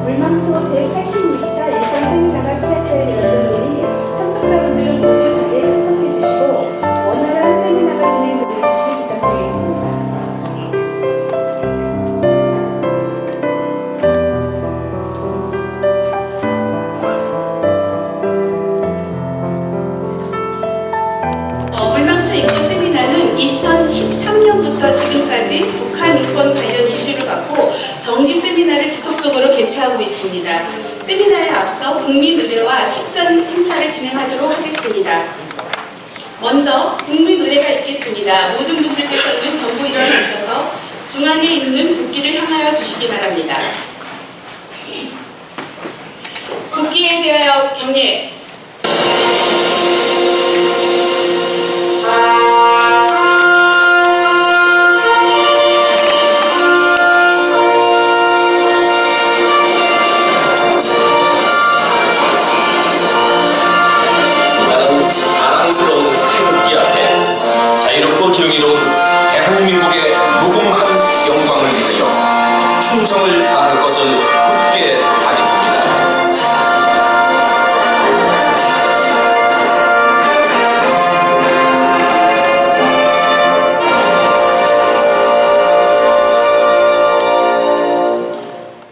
물망초 제86차 일상 세미나가 시작될 예정이니 참석자분들 모두 자리에 참석해 주시고 원활한 세미나가 진행되게 해주시길 부탁드리겠습니다. 물망초 인권 세미나는 2013년부터 지금까지 북한 인권 관련 이슈를 갖고 정기 세미나를 지속적으로 개최하고 있습니다. 세미나에 앞서 국민의례와 식전 행사를 진행하도록 하겠습니다. 먼저 국민의례가 있겠습니다. 모든 분들께서는 전부 일어나셔서 중앙에 있는 국기를 향하여 주시기 바랍니다. 국기에 대하여 경례. 정의로운 대한민국의 무궁한 영광을 위하여 충성을 다할 것을 굳게 다짐합니다.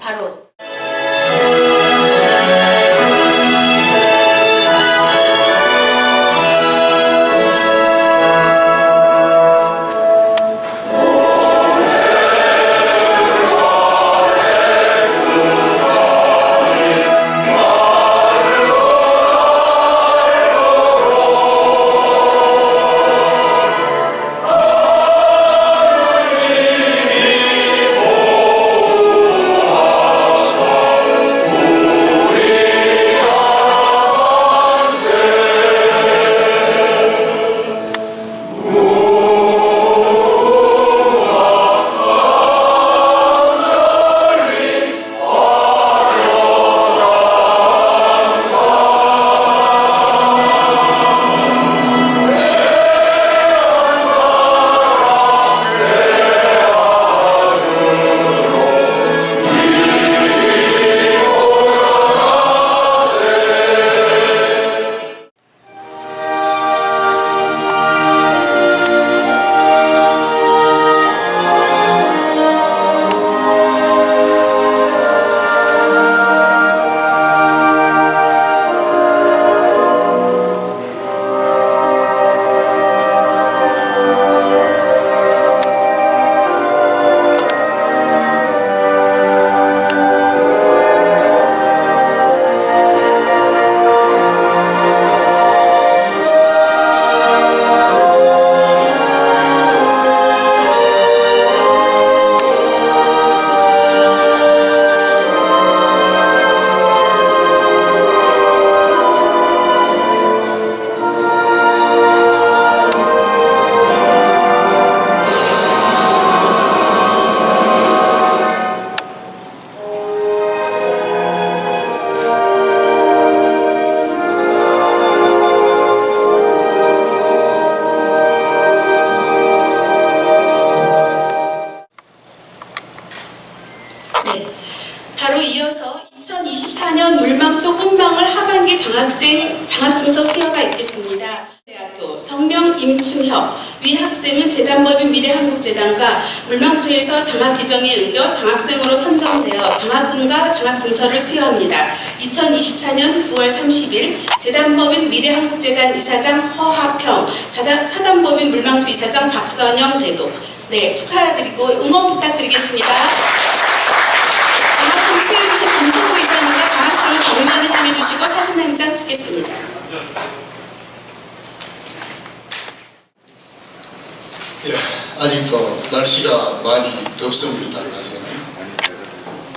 바로 바로 이어서 2024년 물망초 꿈방울 하반기 장학증서 수여가 있겠습니다. 대학교 성명 임충혁 위 학생은 재단법인 미래한국재단과 물망초에서 장학 규정에 의겨 장학생으로 선정되어 장학금과 장학증서를 수여합니다. 2024년 9월 30일 재단법인 미래한국재단 이사장 허하평, 사단법인 물망초 이사장 박선영 대도. 네, 축하드리고 응원 부탁드리겠습니다. 장학금 수여주신 김성구 이사님과 장학생을 정면을 해주시고 사진 한 장 찍겠습니다. 예, 아직도 날씨가 많이 덥습니다. 아직은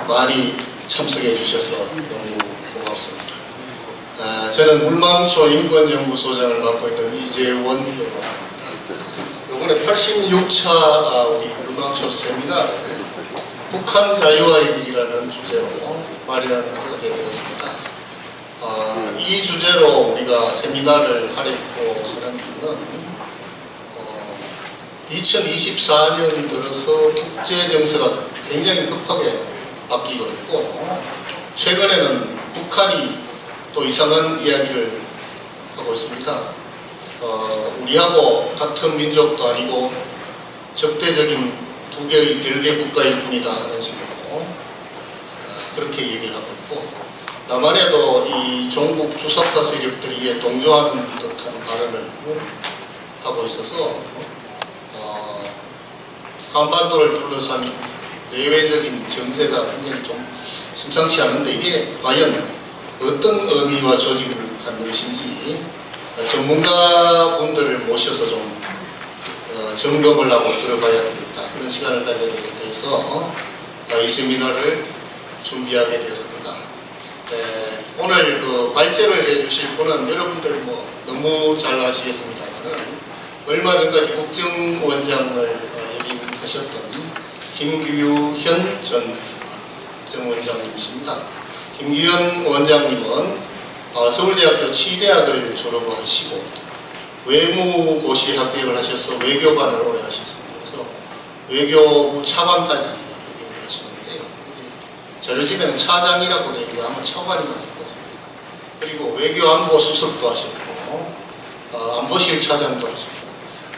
많이 참석해 주셔서 너무 고맙습니다. 저는 물망초 인권연구소장을 맡고 있는 이재원 연구원입니다. 이번에 86차 우리 물망초 세미나를 북한 자유화의 길이라는 주제로 마련하게 되었습니다. 이 주제로 우리가 세미나를 하려고 하는 이유는 2024년 들어서 국제 정세가 굉장히 급하게 바뀌고 있고, 최근에는 북한이 또 이상한 이야기를 하고 있습니다. 우리하고 같은 민족도 아니고 적대적인 두 개의 별개 국가일 뿐이다 하는 식으로 그렇게 얘기를 하고 있고, 남한에도 이 종북 주사파 세력들이 이에 동조하는 듯한 발언을 하고 있어서 한반도를 둘러싼 내외적인 정세가 굉장히 좀 심상치 않은데, 이게 과연 어떤 의미와 조직을 갖는 것인지 전문가분들을 모셔서 좀 점검을 하고 들어봐야 되겠다, 그런 시간을 가져야 돼서 이 세미나를 준비하게 되었습니다. 오늘 그 발제를 해주실 분은 여러분들 뭐 너무 잘 아시겠습니다만은 얼마 전까지 국정원장을 역임하셨던 김규현 전 국정원장님이십니다. 김규현 원장님은 서울대학교 치대학을 졸업하시고 외무고시 학교를 하셔서 외교관을 오래 하셨습니다. 그래서 외교부 차관까지 역임을 하셨는데요. 자료집에는 차장이라고 되어 있고 아마 차관이 맞을 것 같습니다. 그리고 외교안보 수석도 하셨고 안보실 차장도 하셨고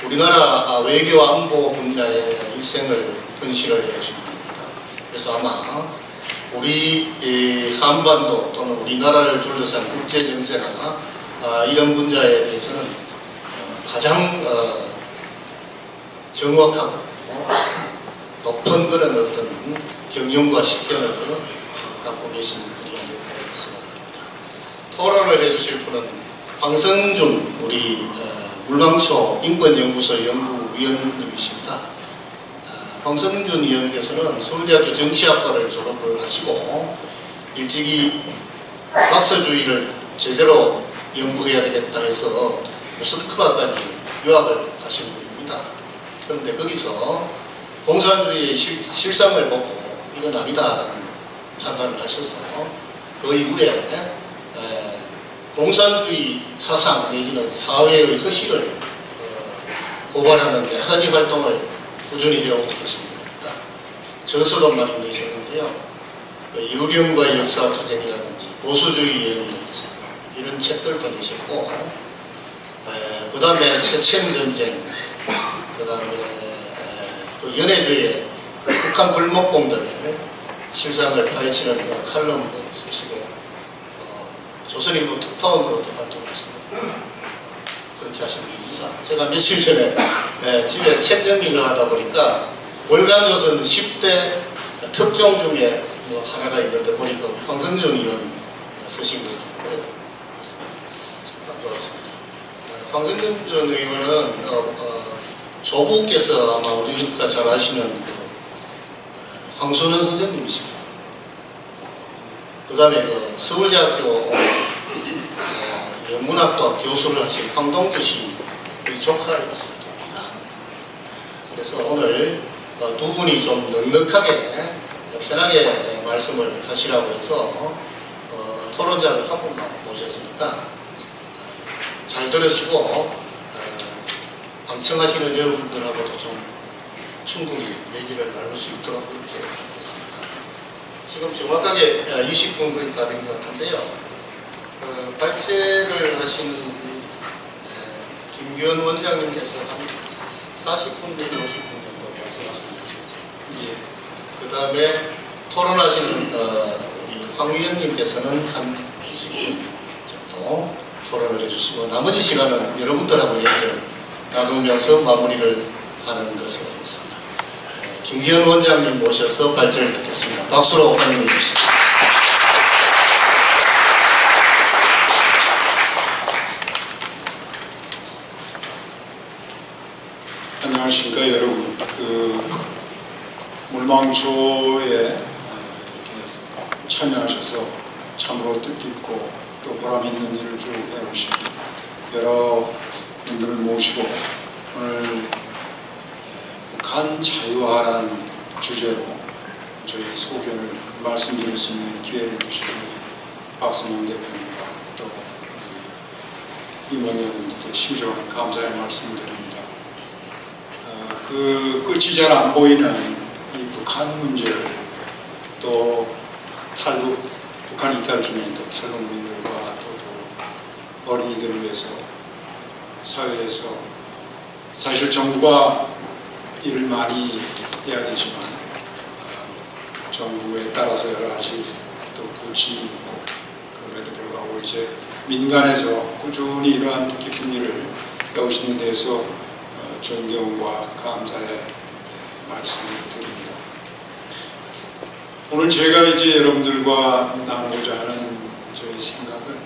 우리나라 외교안보 분야의 일생을 헌신을 해오신 분입니다. 그래서 아마 우리 한반도 또는 우리나라를 둘러싼 국제정세나 이런 분야에 대해서는 가장 정확하고 높은 그런 어떤 경륜과 식견을 갖고 계신 분이 아닐까 이렇게 생각합니다. 토론을 해주실 분은 황성준 우리 물방초 인권연구소 연구위원님이십니다. 황성준 위원께서는 서울대학교 정치학과를 졸업을 하시고 일찍이 박사주의를 제대로 연구해야 되겠다 해서 모스크바까지 유학을 가신 분입니다. 그런데 거기서 공산주의의 실상을 보고 이건 아니다라는 판단을 하셔서 그 이후에 공산주의 사상 내지는 사회의 허실을 고발하는 여러 가지 활동을 꾸준히 해오고 계신 분입니다. 저서도 많이 내셨는데요. 그 유령과의 역사투쟁이라든지 보수주의 여행이라든지 이런 책들도 내셨고, 그 다음에 체첸전쟁, 그 다음에 그 연해주의 북한 불목공들 실상을 파헤치는 칼럼도 쓰시고 조선일보 특파원으로도 활동하시고 그렇게 하신 분입니다. 제가 며칠 전에 집에 책 정리를 하다 보니까 월간조선 10대 특종 중에 뭐 하나가 있는데 보니까 우리 황성준 의원 쓰신 걸 보고요. 참 좋았습니다. 황성준 전 의원은 조부께서 아마 우리가 잘 아시는 황순원 선생님이십니다. 그 다음에 그 서울대학교 영문학과 교수를 하신 황동규 씨의 조카이십니다. 그래서 오늘 두 분이 좀 넉넉하게 편하게 말씀을 하시라고 해서 토론자를 한 분만 모셨으니까 잘 들으시고 방청하시는 여러분들하고도 좀 충분히 얘기를 나눌 수 있도록 그렇게 하겠습니다. 지금 정확하게 20분 거의 다 된 것 같은데요. 발제를 하시는 우리 김규현 원장님께서 한 40분 내지 50분 정도 말씀하셨습니다. 예. 그 다음에 토론하시는 우리 황 위원님께서는 한 20분 정도 토론을 해주시고 나머지 시간은 여러분들하고 얘기를 나누면서 마무리를 하는 것으로 하겠습니다. 김규현 원장님 모셔서 발제를 듣겠습니다. 박수로 환영해 주십시오. 안녕하십니까 여러분. 물망초에 이렇게 참여하셔서 참으로 뜻깊고 또 보람 있는 일을 쭉 해오신 여러 분들을 모시고 오늘 북한 자유화라는 주제로 저희 소견을 말씀드릴 수 있는 기회를 주신 박선영 대표님과 또 임원님께 심심한 감사의 말씀드립니다. 그 끝이 잘 안 보이는 이 북한 문제를 또 북한 이탈 중인 또 탈북민들과 또 어린이들을 위해서 사회에서 사실 정부가 일을 많이 해야 되지만 정부에 따라서 여러 가지 또 부침이 있고 그럼에도 불구하고 이제 민간에서 꾸준히 이러한 뜻깊은 일을 해오시는 데에서 존경과 감사의 말씀을 드립니다. 오늘 제가 이제 여러분들과 나누고자 하는 저희 생각은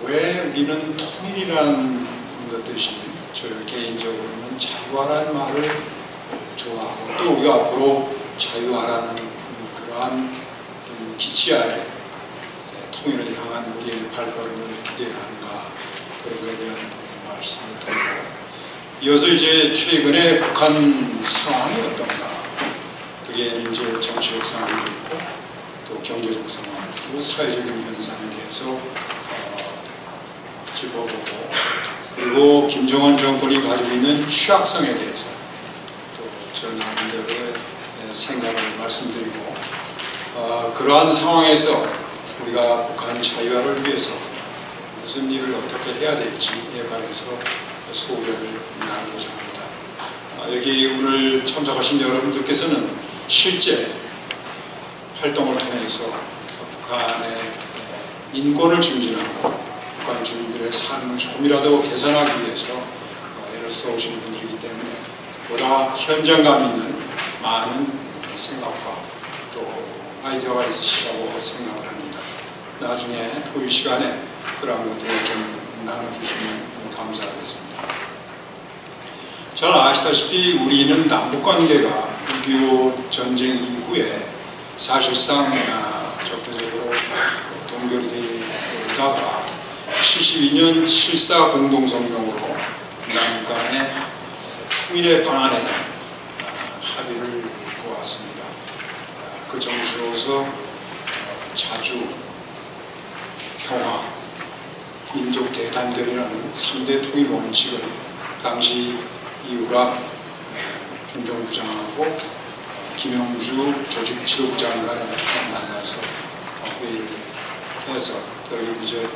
왜 우리는 통일이라는 것 대신 저희 개인적으로는 자유화라는 말을 좋아하고 또 우리가 앞으로 자유화라는 그러한 기치 아래 통일을 향한 우리의 발걸음을 기대하는가 그런 것에 대한 말씀을 드리고 이어서 이제 최근에 북한 상황이 어떤가 그게 이제 정치적 상황도 있고 또 경제적 상황 그리고 사회적인 현상에 대해서 짚어보고 그리고 김정은 정권이 가지고 있는 취약성에 대해서 또 전 나름대로의 생각을 말씀드리고 그러한 상황에서 우리가 북한 자유화를 위해서 무슨 일을 어떻게 해야 될지에 관해서 소견을 나누고자 합니다. 여기 오늘 참석하신 여러분들께서는 실제 활동을 통해서 북한의 인권을 증진하고 북한 주민들의 삶을 조금이라도 개선하기 위해서 애를 써오신 분들이기 때문에 보다 현장감 있는 많은 생각과 또 아이디어가 있으시라고 생각을 합니다. 나중에 토요일 시간에 그런 것들을 좀 나눠주시면 감사하겠습니다. 잘 아시다시피 우리는 남북관계가 6.25 전쟁 이후에 사실상 적대적으로 동결이 되다가 72년 7.4 공동성명으로 남북 간의 통일의 방안에 합의를 보았습니다. 그 정신으로서 자주, 평화, 민족 대단결이라는 3대 통일 원칙을 당시 이우락 중정부장하고 김영주 조직지도부장 간에 만나서 회의를 해서 결국 이제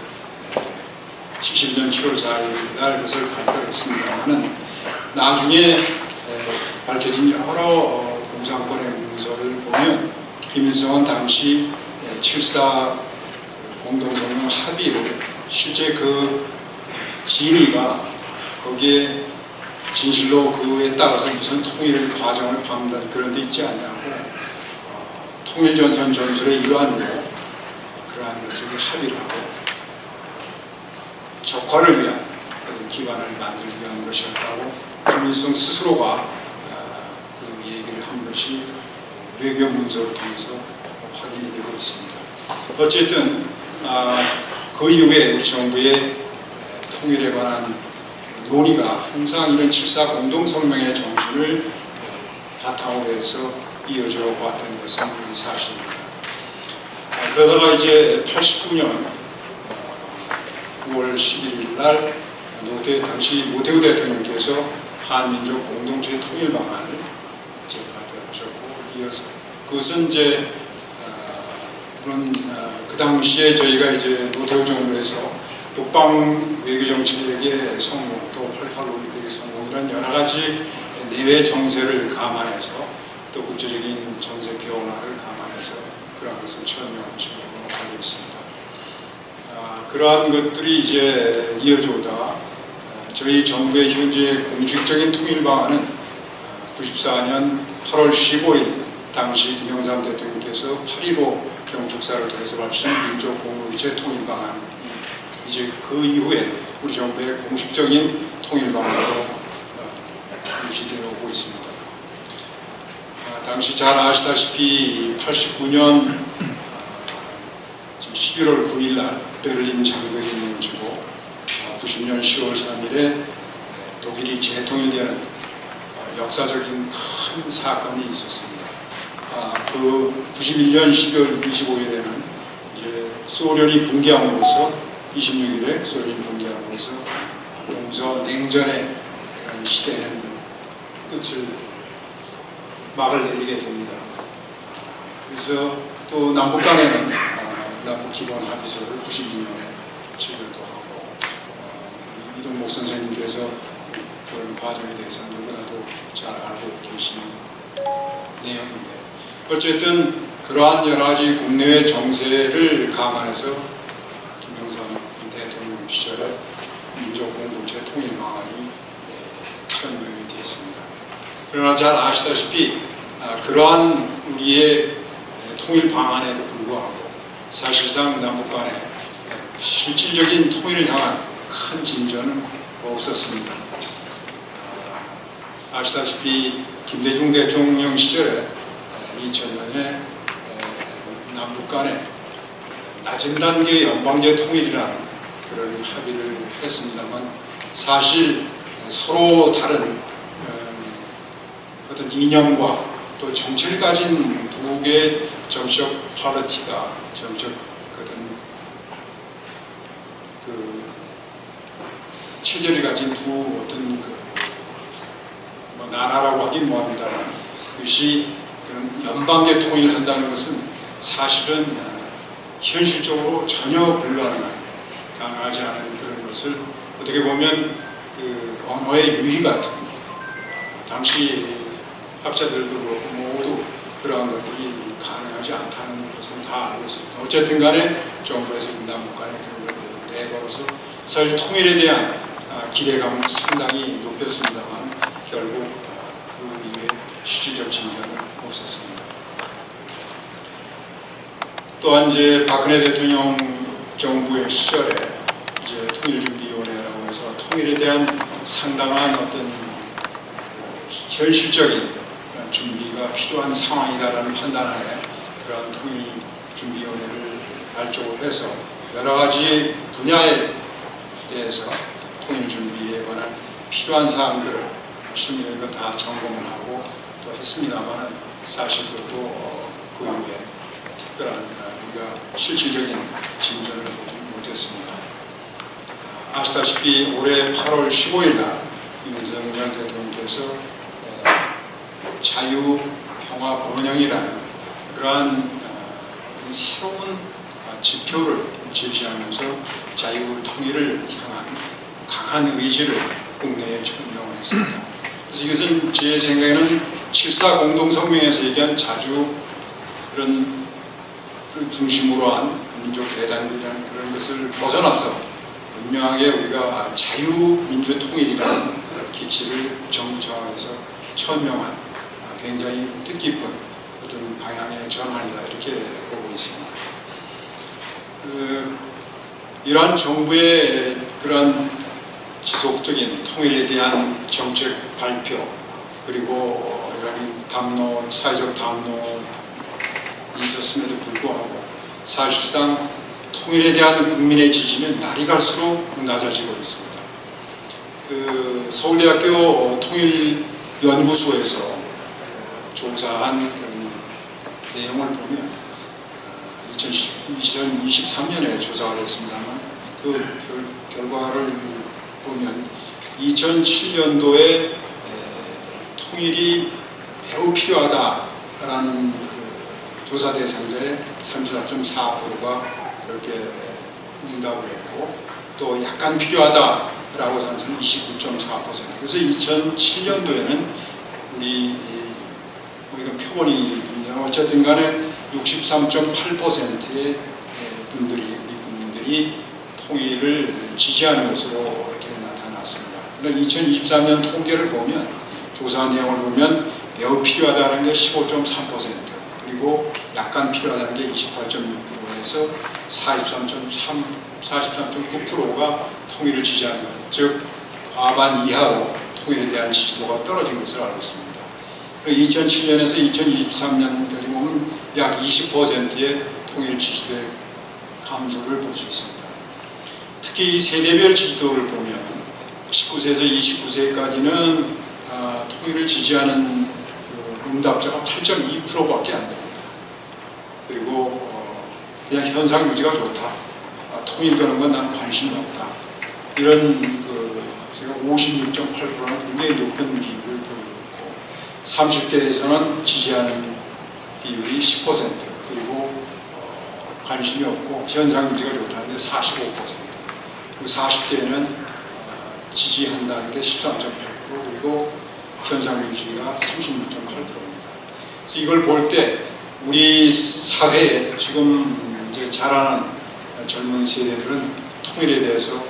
72년 7월 4일 날 그것을 발표했습니다만은 나중에 밝혀진 여러 공산권의 문서를 보면 김일성은 당시 7.4 공동성명 합의를 실제 그 진위가 거기에 진실로 그에 따라서 무슨 통일 과정을 밟는 그런 데 있지 않냐고 통일전선 전술의 일환으로 그러한 것을 합의를 하고 적화를 위한 어떤 기반을 만들기 위한 것이었다고 김일성 스스로가 그 얘기를 한 것이 외교 문서를 통해서 확인이 되고 있습니다. 어쨌든 그 이후에 우리 정부의 통일에 관한 논의가 항상 이런 7.4 공동성명의 정신을 바탕으로 해서 이어져 왔던 것은 사실입니다. 그러다가 이제 89년 9월 11일 날 당시 노태우 대통령께서 한민족 공동체 통일 방안을 이제 발표하셨고 이어서 그것은 이제 그런 그 당시에 저희가 이제 노태우 정부에서 북방 외교 정책의 성공 또 8.8 올림픽의 성공 이런 여러 가지 내외 정세를 감안해서 또 국제적인 정세 변화를 감안해서 그러한 것을 천명하신 걸로 알고 있습니다. 그러한 것들이 이제 이어져 오다 저희 정부의 현재 공식적인 통일 방안은 94년 8월 15일 당시 김영삼 대통령께서 8.15 경축사를 통해서 발신 민족 공동체 통일 방안이 이제 그 이후에 우리 정부의 공식적인 통일 방안으로 유지되어 오고 있습니다. 당시 잘 아시다시피 89년 11월 9일 날 베를린 장벽이 무너지고 90년 10월 3일에 독일이 재통일되는 역사적인 큰 사건이 있었습니다. 그 91년 12월 25일에는 이제 소련이 붕괴함으로써 26일에 소련이 붕괴함으로써 동서냉전의 그런 시대는 끝을 막을 내리게 됩니다. 그래서 또 남북 간에는 남북 기본 합의서를 92년에 체결도 하고 이동복 선생님께서 그런 과정에 대해서 누구나도 잘 알고 계시는 내용인데 어쨌든 그러한 여러 가지 국내외 정세를 감안해서 김영삼 대통령 시절에 민족공동체 통일 방안이 천명이 되었습니다. 그러나 잘 아시다시피 그러한 우리의 통일 방안에도 불구하고 사실상 남북 간에 실질적인 통일을 향한 큰 진전은 없었습니다. 아시다시피 김대중 대통령 시절에 2000년에 남북 간에 낮은 단계의 연방제 통일이라는 그런 합의를 했습니다만 사실 서로 다른 어떤 이념과 또 정체를 가진 두 개의 정치적 파르티가 정치적 그 체제를 가진 두 어떤 뭐 나라라고 하긴 뭐합니다만 그것이 그런 연방제 통일을 한다는 것은 사실은 현실적으로 전혀 불가능한 가능하지 않은 그런 것을 어떻게 보면 그 언어의 유희 같은 당시 학자들도 그렇고 모두 그러한 것들이 가능하지 않다는 것은 다 알고 있습니다. 어쨌든 간에 정부에서 남북 간의 그런 것을 내걸어서 사실 통일에 대한 기대감은 상당히 높였습니다만 결국 그 이후에 실질적 진전은 없었습니다. 또한 이제 박근혜 대통령 정부의 시절에 이제 통일준비위원회라고 해서 통일에 대한 상당한 어떤 현실적인 준비가 필요한 상황이다라는 판단하에 그런 통일준비위원회를 발족을 해서 여러 가지 분야에 대해서 통일준비에 관한 필요한 사항들을 실무위원회가 다 점검을 하고 또 했습니다만 사실 그것도 그 이후에 특별한 우리가 실질적인 진전을 보지 못했습니다. 아시다시피 올해 8월 15일 날 윤석열 대통령께서 자유, 평화, 번영이라는 그러한 새로운 지표를 제시하면서 자유, 통일을 향한 강한 의지를 국내에 천명을 했습니다. 그래서 이것은 제 생각에는 7.4 공동성명에서 얘기한 자주 그런 중심으로 한 민족 대단이라는 그런 것을 벗어나서 분명하게 우리가 자유민주통일이라는 기치를 정부 차원에서 천명한 굉장히 뜻깊은 어떤 방향의 전환이다 이렇게 보고 있습니다. 이러한 정부의 그런 지속적인 통일에 대한 정책 발표 그리고 이런 담로, 사회적 담론이 있었음에도 불구하고 사실상 통일에 대한 국민의 지지는 날이 갈수록 낮아지고 있습니다. 서울대학교 통일연구소에서 조사한 그런 내용을 보면 2023년에 조사를 했습니다만 그 결과를 보면 2007년도에 통일이 매우 필요하다라는 그 조사 대상자의 34.4%가 그렇게 응답을 했고 또 약간 필요하다라고 하는 사람은 29.4%. 그래서 2007년도에는 우리가 표본이 어쨌든 간에 63.8%의 분들이 우리 국민들이 통일을 지지하는 것으로 이렇게 나타났습니다. 그러나 2023년 통계를 보면 조사 내용을 보면 매우 필요하다는 게 15.3% 그리고 약간 필요하다는 게 28.6%에서 43.9%가 통일을 지지하는 것, 즉 과반 이하로 통일에 대한 지지도가 떨어진 것을 알고 있습니다. 2007년에서 2023년까지 보면 약 20%의 통일 지지도의 감소를 볼 수 있습니다. 특히 세대별 지지도를 보면 19세에서 29세까지는 통일을 지지하는 응답자가 8.2%밖에 안 됩니다. 그리고 그냥 현상 유지가 좋다. 통일 거는 건 난 관심이 없다. 이런 제가 56.8%는 굉장히 높은 비율을 보이고 있고 30대에서는 지지하는 비율이 10% 그리고 관심이 없고 현상 유지가 좋다는 게 45% 그리고 40대는 지지한다는 게 13.8% 그리고 현상 유지가 36.8%입니다. 그래서 이걸 볼 때 우리 사회에 지금 이제 자라는 젊은 세대들은 통일에 대해서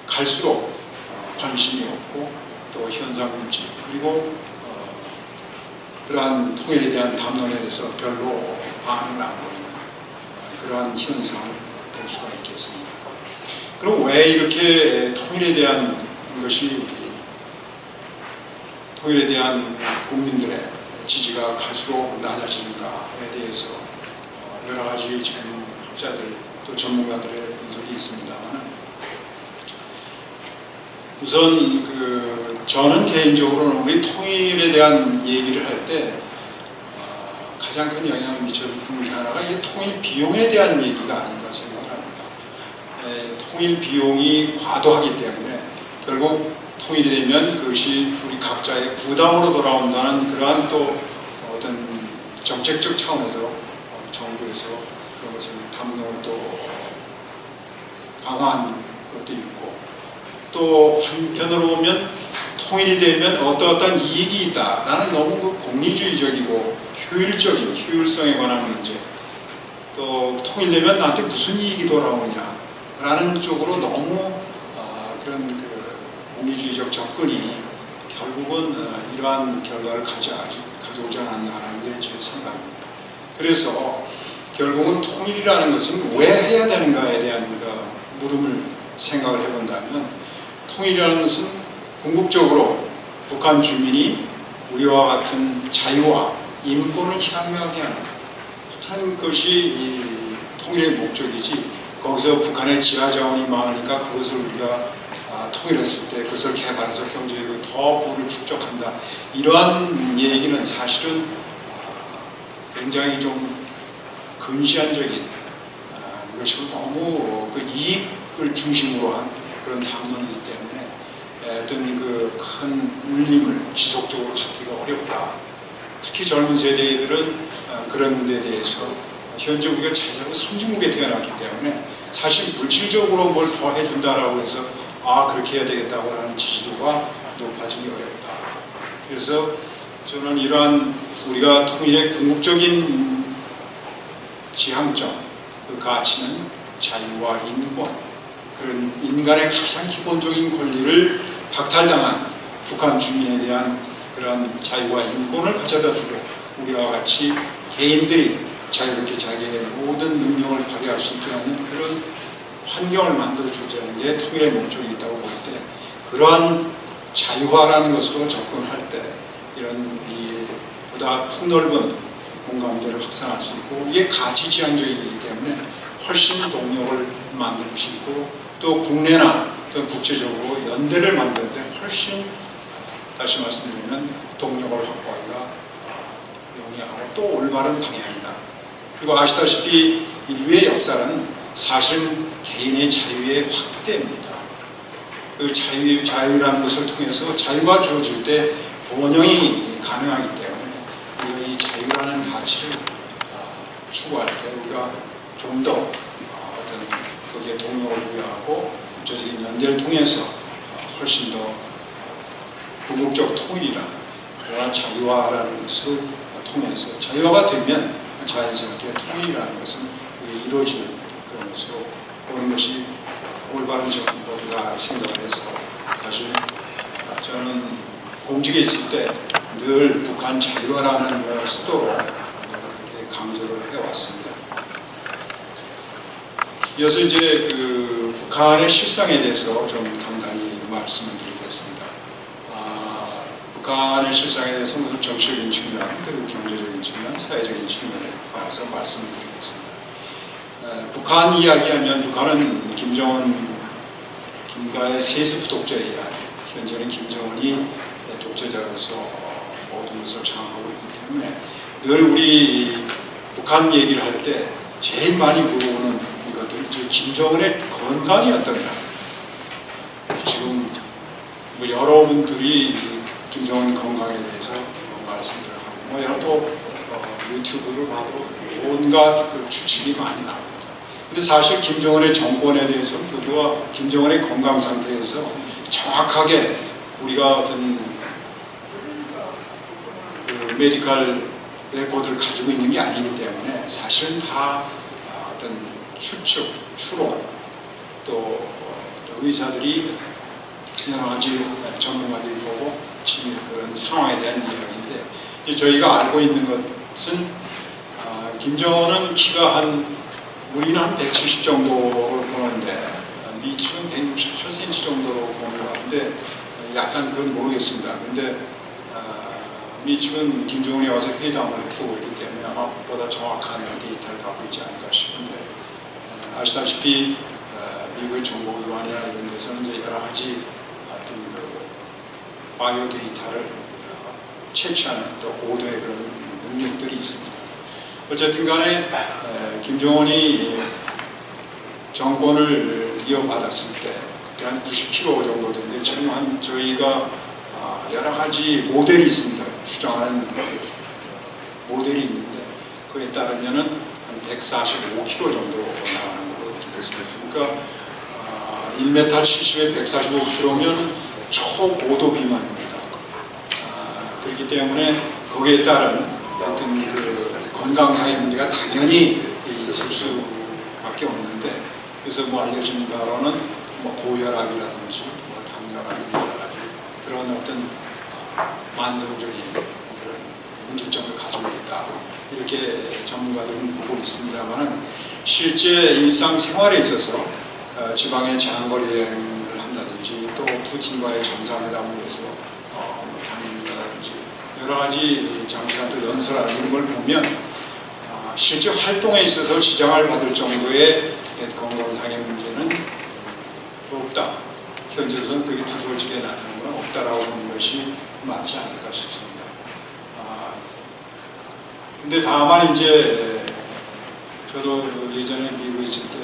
갈수록 관심이 없고 또 현상 유지 그리고 그러한 통일에 대한 담론에 대해서 별로 반응을 안 보이는 그러한 현상을 볼 수가 있겠습니다. 그럼 왜 이렇게 통일에 대한 국민들의 지지가 갈수록 낮아지는가에 대해서 여러 가지 지금 학자들 또 전문가들의 분석이 있습니다만 우선 저는 개인적으로는 우리 통일에 대한 얘기를 할 때 가장 큰 영향을 미쳐주는 게 하나가 이 통일 비용에 대한 얘기가 아닌가 생각을 합니다. 통일 비용이 과도하기 때문에 결국 통일이 되면 그것이 우리 각자의 부담으로 돌아온다는 그러한 또 어떤 정책적 차원에서 정부에서 그런 것을 담론을 또 강화한 것도 있고 또 한편으로 보면 통일이 되면 어떠한 이익이 있다라는 너무 공리주의적이고 효율적인 효율성에 관한 문제 또 통일되면 나한테 무슨 이익이 돌아오느냐라는 쪽으로 너무 그런 공리주의적 접근이 결국은 이러한 결과를 가져오지 않았나라는 게 제 생각입니다. 그래서 결국은 통일이라는 것은 왜 해야 되는가에 대한 물음을 생각을 해본다면 통일이라는 것은 궁극적으로 북한 주민이 우리와 같은 자유와 인권을 향유하게 하는 것이 이 통일의 목적이지 거기서 북한의 지하 자원이 많으니까 그것을 우리가 통일했을 때 그것을 개발해서 경제적으로 더 부를 축적한다. 이러한 얘기는 사실은 굉장히 좀 근시안적인 것이고 너무 그 이익을 중심으로 한 그런 담론이기 때문에 어떤 큰 울림을 지속적으로 갖기가 어렵다. 특히 젊은 세대들은 그런 데 대해서 현재 우리가 잘 살고 선진국에 태어났기 때문에 사실 물질적으로 뭘 더 해준다라고 해서 그렇게 해야 되겠다고 하는 지지도가 높아지기 어렵다. 그래서 저는 이러한 우리가 통일의 궁극적인 지향점, 그 가치는 자유와 인권, 그런 인간의 가장 기본적인 권리를 박탈당한 북한 주민에 대한 그런 자유와 인권을 가져다 주고 우리와 같이 개인들이 자유롭게 자기의 모든 능력을 발휘할 수 있게 하는 그런 환경을 만들어주자는 게 통일의 목적이 있다고 볼 때 그러한 자유화라는 것으로 접근할 때 이런 보다 폭넓은 공감대를 확산할 수 있고 이게 가치 지향적이기 때문에 훨씬 동력을 만들 수 있고 또 국내나 또 국제적으로 연대를 만들 때 훨씬 다시 말씀드리면 동력을 확보하기가 용이하고 또 올바른 방향이다. 그리고 아시다시피 인류의 역사는 사실 개인의 자유의 확대입니다. 그 자유라는 것을 통해서 자유가 주어질 때 번영이 가능하기 때문에 이 자유라는 가치를 추구할 때 우리가 좀 더 어떤 거기에 동력을 부여하고 국제적인 연대를 통해서 훨씬 더 궁극적 통일이라는 그러한 자유화라는 것을 통해서 자유화가 되면 자연스럽게 통일이라는 것은 이루어지는 그런 것으로 보는 것이 올바른 정법이라 생각을 해서 사실 저는 공직에 있을 때 늘 북한 자유화라는 수도로 그렇게 강조를 해왔습니다. 이어서 이제 북한의 실상에 대해서 좀 간단히 말씀을 드리겠습니다. 북한의 실상에 대해서 정치적인 측면, 그리고 경제적인 측면, 사회적인 측면에 관해서 말씀을 드리겠습니다. 북한 이야기하면 북한은 김가의 세습 독재에 의한 현재는 김정은이 독재자로서 모든 것을 장악하고 있기 때문에 늘 우리 북한 얘기를 할 때 제일 많이 물어보는 것들이 이제 김정은의 건강이 어떤가. 지금 뭐 여러분들이 김정은 건강에 대해서 말씀들을 하고 여러 또 유튜브를 봐도 온갖 그 추측이 많이 나옵니다. 근데 사실 김정은의 정권에 대해서 우리가 김정은의 건강 상태에서 정확하게 우리가 어떤 그 메디컬 레코드를 가지고 있는 게 아니기 때문에 사실은 다 어떤 추측, 추론 또 의사들이 여러 가지 전문가들이 보고 지금 그런 상황에 대한 이야기인데 이제 저희가 알고 있는 것은 김정은은 키가 우리는 한 170 정도로 보는데 미측은 168cm 정도로 보는 것 같은데 약간 그건 모르겠습니다. 근데 미측은 김정은이 와서 회담을 했고 그렇기 때문에 아마 보다 정확한 데이터를 갖고 있지 않을까 싶은데 아시다시피 미국의 정보기관이나 이런 데서는 이제 여러 가지 어떤 그 바이오 데이터를 채취하는 또 보도의 그런 능력들이 있습니다. 어쨌든 간에 김정은이 정권을 이어받았을 때 그때 한 90kg 정도 되는데 지금 한 저희가 여러 가지 모델이 있습니다. 추정하는 모델이 있는데 그에 따르면은 한 145kg 정도 나가는 걸로 기대했습니다. 그러니까 1m 70에 145kg면 초고도 비만입니다. 그렇기 때문에 거기에 따른 어떤 그 건강상의 문제가 당연히 있을 수밖에 없는데 그래서 뭐 알려진 바로는 뭐 고혈압이라든지 뭐 당뇨라든지 그런 어떤 만성적인 그런 문제점을 가지고 있다 이렇게 전문가들은 보고 있습니다만은 실제 일상생활에 있어서 지방에 장거리 여행을 한다든지 또 푸틴과의 정상회담을 위해서 다닌다든지 여러 가지 장시간 또 연설하는 이런 걸 보면 실제 활동에 있어서 지장을 받을 정도의 건강상의 문제는 없다. 현재로서는 그게 두드러지게 나타나는 건 없다라고 보는 것이 맞지 않을까 싶습니다. 근데 다만 이제 저도 예전에 미국에 있을 때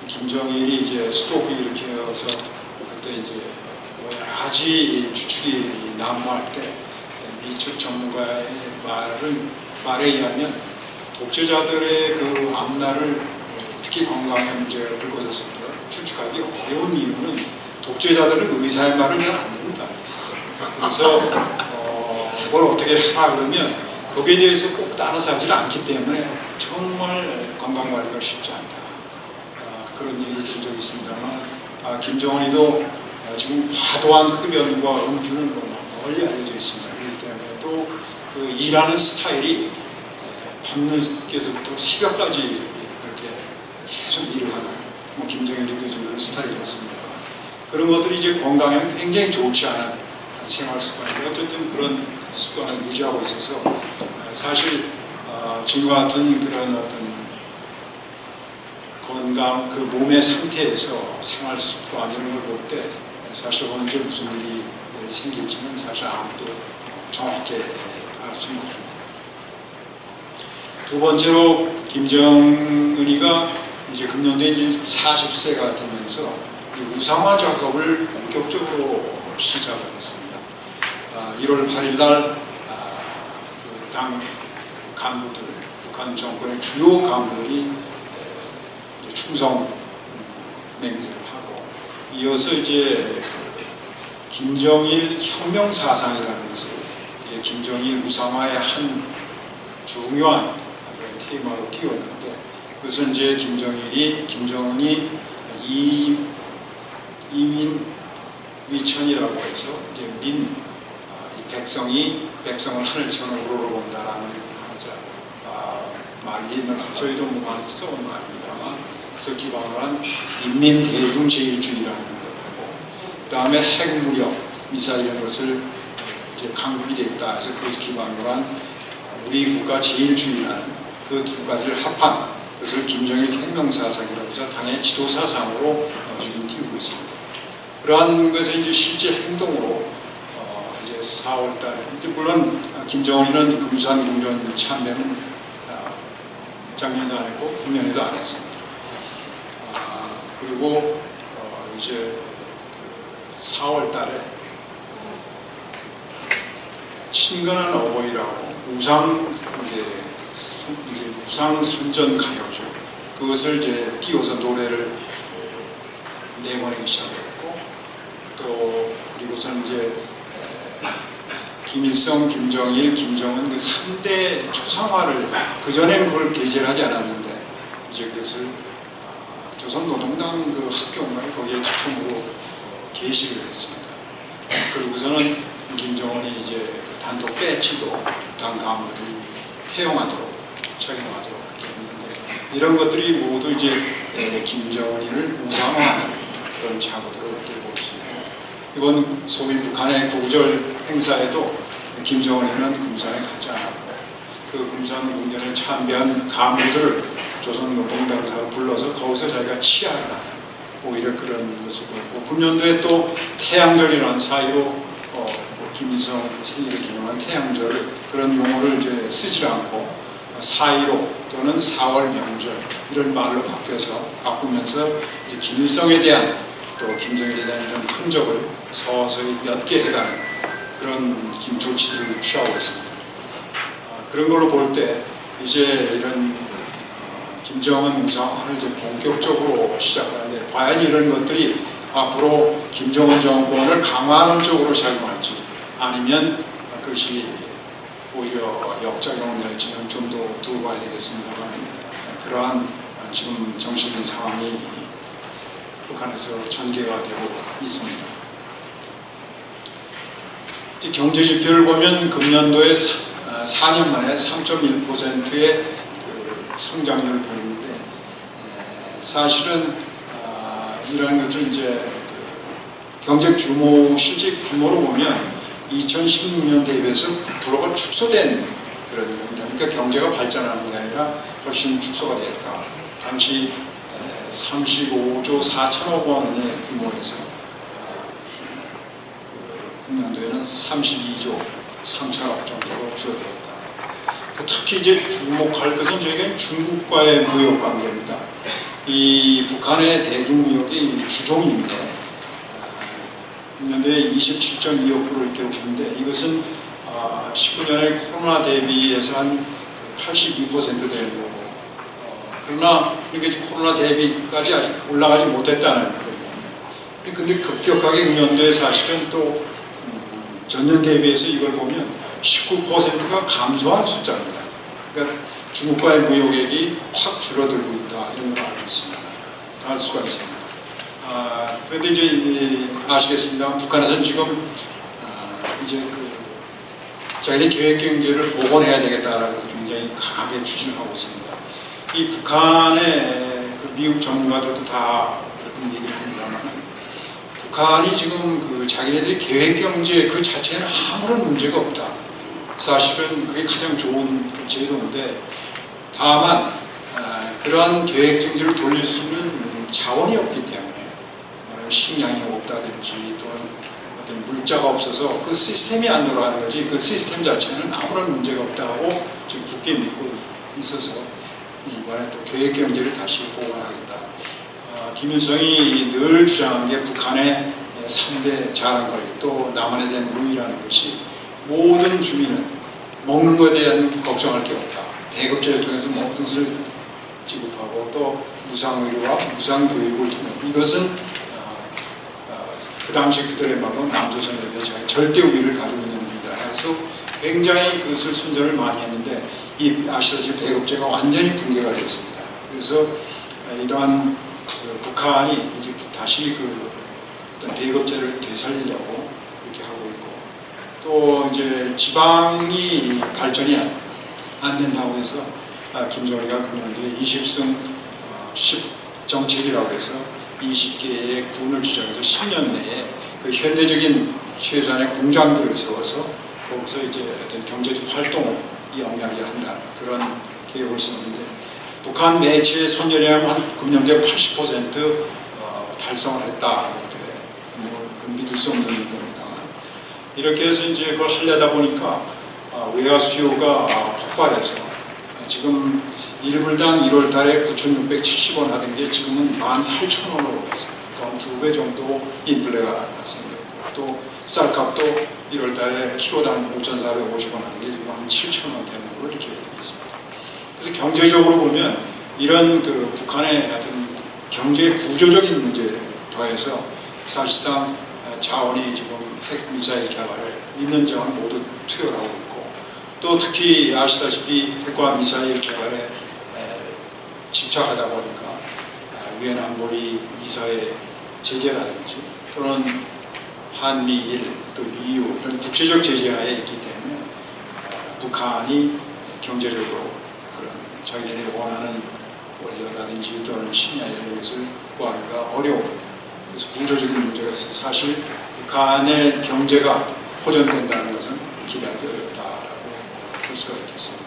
김정일이 이제 스토크 일으켜서 그때 이제 여러 가지 추측이 난무할 때 미측 전문가의 말에 의하면 독재자들의 그 앞날을 특히 건강의 문제가 불거졌을 때 추측하기 어려운 이유는 독재자들은 의사의 말을 잘 안 듣는다. 그래서 뭘 어떻게 하라 그러면 거기에 대해서 꼭 따라서 하지 않기 때문에 정말 건강관리가 쉽지 않다. 그런 얘기를 든 적이 있습니다만 김정은이도 지금 과도한 흡연과 음주는 널리 알려져 있습니다. 그렇기 때문에 또 그 일하는 스타일이 밤늦게서부터 새벽까지 그렇게 계속 일을 하는 뭐 김정일이도 좀 그런 스타일이었습니다. 그런 것들이 이제 건강에는 굉장히 좋지 않은 생활 습관인데 어쨌든 그런 습관을 유지하고 있어서 사실 지금과 같은 그런 어떤 건강 그 몸의 상태에서 생활 습관 이런 걸 볼 때 사실 언제 무슨 일이 생길지는 사실 아무도 정확하게 알 수는 없습니다. 두 번째로 김정은이가 이제 금년도에 이제 40세가 되면서 우상화 작업을 본격적으로 시작을 했습니다. 1월 8일 날 당 간부들, 북한 정권의 주요 간부들이 이제 충성 맹세를 하고 이어서 이제 김정일 혁명 사상이라는 것을 이제 김정일 우상화의 한 중요한 테마로 띄웠는데 그것은 이제 김정은이 이민 위천이라고 해서 이제 백성을 하늘처럼 우러러본다라는 말이 있는 저희도 뭐 써온 말입니다만 그래서 기반을 한 인민 대중 제일주의라는 것하고 그 다음에 핵무력 미사일 이런 것을 이제 강국이 됐다 해서 그것을 기반으로 한 우리 국가 제일주의라는 그 두 가지를 합한 그것을 김정일 혁명사상이라고 해서 당의 지도사상으로 지금 띄우고 있습니다. 그러한 것에 이제 실제 행동으로 이제 금년도에 4월달에 이제 물론 김정은이는 금수환궁전 참배는 작년에도 안 했고 금년에도 안 했습니다. 그리고 이제 4월달에 친근한 어버이라고 우상 선전 가요죠. 그것을 이제 띄워서 노래를 내보내기 시작했고 또 그리고선 이제 김일성, 김정일, 김정은 그 3대 초상화를 그전에는 그걸 게재를 하지 않았는데 이제 그것을 조선노동당 그 학교인가요? 거기에 처음으로 게시를 했습니다. 그리고서는 김정은이 이제 단독 배지도 당 간부들이 회용하도록 착용하도록 했는데 이런 것들이 모두 이제 김정은이를 우상화하는 그런 작업으로 이렇게 볼 수 있고 이건 소위 북한의 구구절 행사에도 김정은이는 금산에 가지 않았고 그 금산궁전에 참배한 간부들을 조선노동당사로 불러서 거기서 자기가 치하하는 오히려 그런 것을 보였고 금년도에 또 태양절이라는 사이로 김일성 생일을 기념한 태양절 그런 용어를 이제 쓰지 않고 4.15 또는 4월 명절 이런 말로 바꾸면서 이제 김일성에 대한 또 김정일에 대한 이런 흔적을 서서히 몇 개 해가는 그런 지금 조치들을 취하고 있습니다. 그런 걸로 볼 때 이제 이런 김정은 우상화를 이제 본격적으로 시작하는데 과연 이런 것들이 앞으로 김정은 정권을 강화하는 쪽으로 작용할지 아니면 그것이 오히려 역작용을 낼지는 좀 더 두고 봐야 되겠습니다만 그러한 지금 정신적인 상황이 북한에서 전개가 되고 있습니다. 경제 지표를 보면 금년도에 4년 만에 3.1%의 성장률을 보이는데 사실은 이런 것을 이제 경제 규모 실제 규모로 보면 2016년 대비해서 9%가 축소된 그런 겁니다. 그러니까 경제가 발전하는 게 아니라 훨씬 축소가 됐다. 당시 35조 4천억 원의 규모에서 금년도에는 32조 3천억 정도로 줄어들었다. 특히 이제 주목할 것은 저희가 중국과의 무역 관계입니다. 이 북한의 대중무역이 주종인데 금년도에 27.2억 불을 기록했는데 이것은 19년에 코로나 대비해서 한 82% 되는 거고 그러나 이렇게 코로나 대비까지 아직 올라가지 못했다는 거예요. 근데 급격하게 금년도에 사실은 또 전년 대비해서 이걸 보면 19%가 감소한 숫자입니다. 그러니까 중국과의 무역액이 확 줄어들고 있다 이런 걸 알고 있습니다. 알 수가 있습니다. 그런데 이제 아시겠습니다. 북한에서는 지금 이제 자기네 계획 경제를 복원해야 되겠다라고 굉장히 강하게 추진하고 있습니다. 이 북한의 미국 전문가들도 다 그렇게 얘기를 합니다만 북한이 지금 자기네들의 계획 경제 그 자체는 아무런 문제가 없다. 사실은 그게 가장 좋은 제도인데 다만 그러한 계획 경제를 돌릴 수 있는 자원이 없기 때문에 식량이 없다든지 또는 어떤 물자가 없어서 그 시스템이 안 돌아가는 거지 그 시스템 자체는 아무런 문제가 없다고 지금 굳게 믿고 있어서 이번에 또 계획 경제를 다시 복원하겠다. 김일성이 늘 주장한 게 북한의 3대 자랑거리 또 남한에 대한 우위라는 것이 모든 주민은 먹는 것에 대한 걱정할 게 없다. 배급제를 통해서 모든 것을 지급하고 또 무상의료와 무상교육을 통해 이것은 그 당시 그들의 말로 남조선에 비해 절대 우위를 가지고 있는 겁니다. 그래서 굉장히 그것을 선전을 많이 했는데 이 아시다시피 배급제가 완전히 붕괴가 됐습니다. 그래서 이러한 북한이 이제 다시 어떤 배급제를 되살리려고 이렇게 하고 있고 또 이제 지방이 발전이 안 된다고 해서 김정일이가 금년도에 20승 10 정책이라고 해서 20개의 군을 지정해서 10년 내에 그 현대적인 최소한의 공장들을 세워서 거기서 이제 어떤 경제적 활동을 영위하게 한다는 그런 계획을 세웠는데 북한 매체의 선전이라면 금년도에 80% 달성을 했다. 이렇게 믿을 수 없는 겁니다만 이렇게 해서 이제 그걸 하려다 보니까 외화 수요가 폭발해서 지금 1불당 1월 달에 9,670원 하던 게 지금은 18,000원으로 올랐습니다. 그럼 2배 정도 인플레가 생겼고, 또 쌀값도 1월 달에 키로당 5,450원 하는 게 지금 한 7,000원 되는 걸로 이렇게 되어 있습니다. 그래서 경제적으로 보면 이런 그 북한의 어떤 경제 구조적인 문제에 더해서 사실상 자원이 지금 핵 미사일 개발에 있는 자원 모두 투여하고 있고, 또 특히 아시다시피 핵과 미사일 개발에 집착하다 보니까 유엔 안보리 이사회 제재라든지 또는 한미일 또 EU 이런 국제적 제재하에 있기 때문에 북한이 경제적으로 그런 자기네들이 원하는 원료라든지 또는 식량 이런 것을 구하기가 어려운, 그래서 구조적인 문제가 있어서 사실 북한의 경제가 호전된다는 것은 기대하기 어렵다라고 볼 수가 있겠습니다.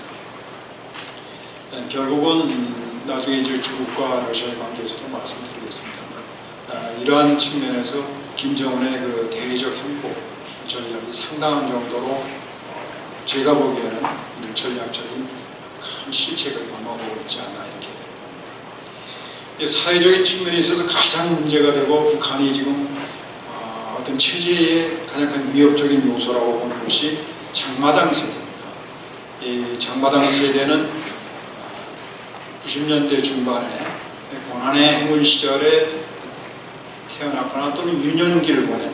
결국은 나중에 이제 중국과 러시아의 관계에서도 말씀드리겠습니다만, 이러한 측면에서 김정은의 그 대외적 행보 전략이 상당한 정도로 제가 보기에는 전략적인 큰 실책을 범하고 있지 않나 이렇게 봅니다. 사회적인 측면에 있어서 가장 문제가 되고 북한이 지금 어떤 체제의 가장 큰 위협적인 요소라고 보는 것이 장마당 세대입니다. 이 장마당 세대는 90년대 중반에 고난의 행군 시절에 태어났거나 또는 유년기를 보낸,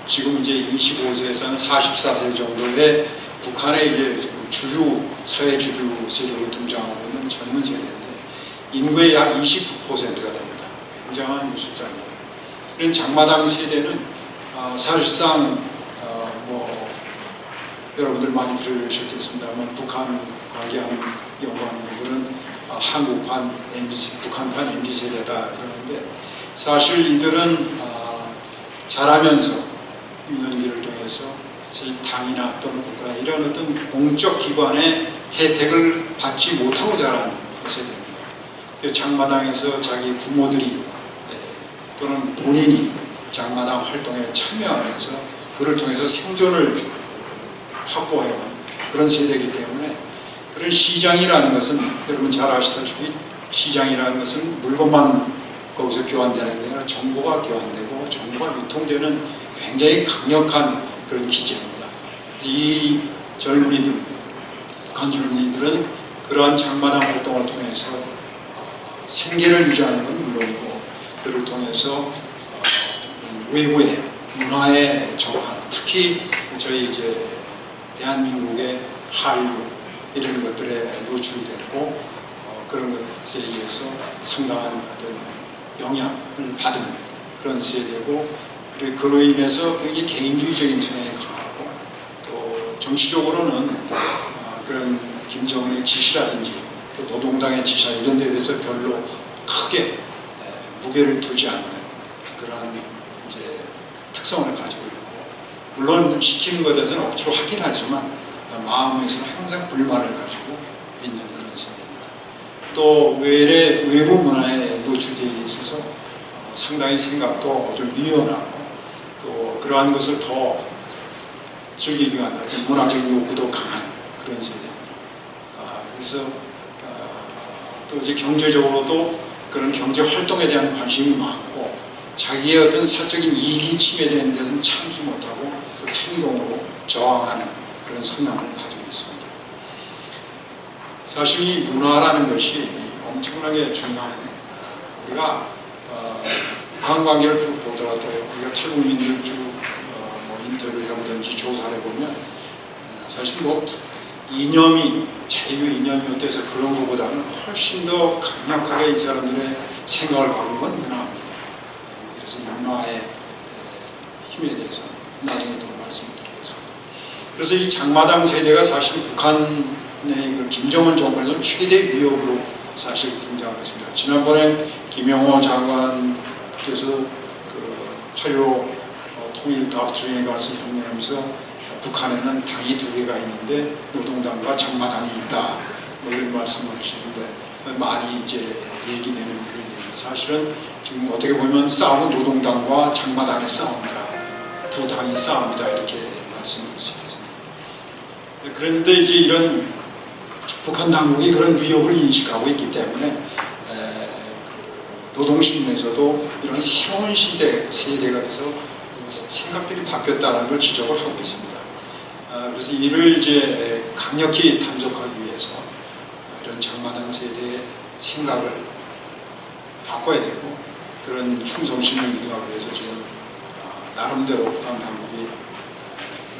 지금 이제 25세에서 44세 정도의 북한의 이제 사회 주류 세력으로 등장하고 있는 젊은 세대인데 인구의 약 29%가 됩니다. 굉장한 숫자입니다. 이런 장마당 세대는 사실상 여러분들 많이 들으셨겠습니다만 북한 관계한 연구원들은 한국판 MZ, 북한판 MZ 세대다 이러는데, 사실 이들은 자라면서 유년기를 통해서 당이나 또는 국가 이런 어떤 공적 기관의 혜택을 받지 못하고 자란 세대입니다. 장마당에서 자기 부모들이 또는 본인이 장마당 활동에 참여하면서 그를 통해서 생존을 확보해온 그런 세대이기 때문에, 그런 시장이라는 것은 여러분 잘 아시다시피 시장이라는 것은 물건만 거기서 교환되는 게 아니라 정보가 교환되고 정보가 유통되는 굉장히 강력한 그런 기제입니다. 이 젊은이들, 북한 젊은이들은 그러한 장마당 활동을 통해서 생계를 유지하는 건 물론이고, 그를 통해서 외부의 문화의 정화, 특히 저희 이제 대한민국의 한류 이런 것들에 노출됐고, 그런 것에 의해서 상당한 어떤 영향을 받은 그런 세대고, 그리고 그로 인해서 굉장히 개인주의적인 성향이 강하고, 또 정치적으로는 그런 김정은의 지시라든지 또 노동당의 지시 이런 데에 대해서 별로 크게 무게를 두지 않는 그런 이제 특성을 가지고 있고, 물론 시키는 것에 대해서는 억지로 하긴 하지만 마음에서는 항상 불만을 가지고 있는 그런 세계입니다. 또 외부 문화에 노출되어 있어서 상당히 생각도 좀 유연하고, 또 그러한 것을 더 즐기기 위한 어떤 문화적인 욕구도 강한 그런 세대입니다. 그래서 또 이제 경제적으로도 그런 경제 활동에 대한 관심이 많고, 자기의 어떤 사적인 이익이 침해되는 데서는 참지 못하고 그 행동으로 저항하는 그런 성향을 가지고 있습니다. 사실 이 문화라는 것이 엄청나게 중요합니다. 우리가 북한 관계를 쭉 보더라도 우리가 탈북민들 쭉 인터뷰를 해보든지 조사를 해보면 사실 이념이 자유 이념이 어때서 그런 것보다는 훨씬 더 강력하게 이 사람들의 생각을 바꾼 건 문화입니다. 그래서 문화의 힘에 대해서 나중에 더 말씀드리겠습니다. 그래서 이 장마당 세대가 사실 북한의 그 김정은 정권에서 최대 위협으로 사실 등장했습니다. 지난번에 김영호 장관께서 그 8.15 통일 다트린에 가서 경례하면서 북한에는 당이 두 개가 있는데 노동당과 장마당이 있다, 이런 말씀하시는데 많이 이제 얘기되는 그런 얘기입니다. 사실은 지금 어떻게 보면 싸움은 노동당과 장마당의 싸움이다, 두 당이 싸움이다 이렇게 말씀을 드리겠습니다. 그런데 이제 이런 북한 당국이 그런 위협을 인식하고 있기 때문에 노동신문에서도 이런 새로운 세대가 돼서 생각들이 바뀌었다는 걸 지적을 하고 있습니다. 그래서 이를 이제 강력히 단속하기 위해서 이런 장마당 세대의 생각을 바꿔야 되고 그런 충성심을 유도하기 위해서 지금 나름대로 북한 당국이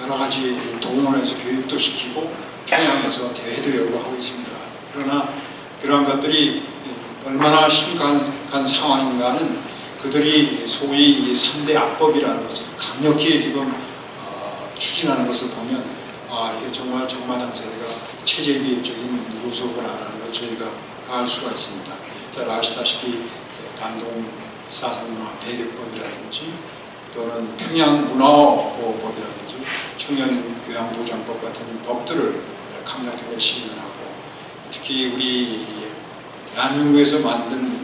여러 가지 동원해서 교육도 시키고 평양에서 대회도 열고 하고 있습니다. 그러나 그러한 것들이 얼마나 심각한 상황인가는 그들이 소위 3대 악법이라는 것을 강력히 지금 추진하는 것을 보면 이게 정말 장마당 세대가 체제 위협적인 요소구나라는 걸 저희가 알 수가 있습니다. 잘 아시다시피 반동 사상문화 배격법이라든지 또는 평양문화보호법이라든지 청년교양보장법 같은 법들을 강력하게 시행을 하고 특히 우리 대한민국에서 만든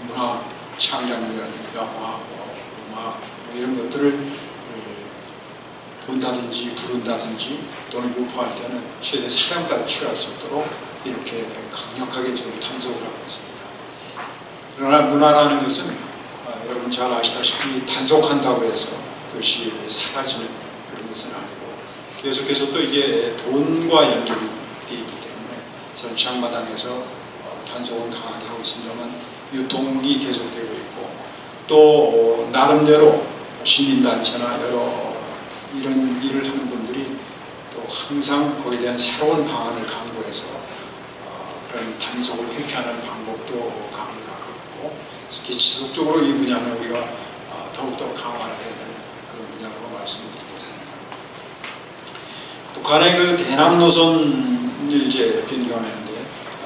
문화 창작물이라든지 영화, 음악 이런 것들을 본다든지 부른다든지 또는 유포할 때는 최대 사형까지 취할 수 있도록 이렇게 강력하게 지금 단속을 하고 있습니다. 그러나 문화라는 것은 여러분 잘 아시다시피 단속한다고 해서 그것이 사라지는 그런 것은 아니고 계속해서 또 이게 돈과 연결이 되어 있기 때문에 저는 장마당에서 단속은 강하게 하고 있습니다만 유통이 계속되고 있고 또 나름대로 시민단체나 여러 이런 일을 하는 분들이 또 항상 거기에 대한 새로운 방안을 강구해서 그런 단속을 회피하는 방법도 강구하고 있고 특히 지속적으로 이 분야는 우리가 더욱더 강화를 해야 되는 그런 분야라고 말씀드리겠습니다. 북한의 그 대남 노선을 이제 변경했는데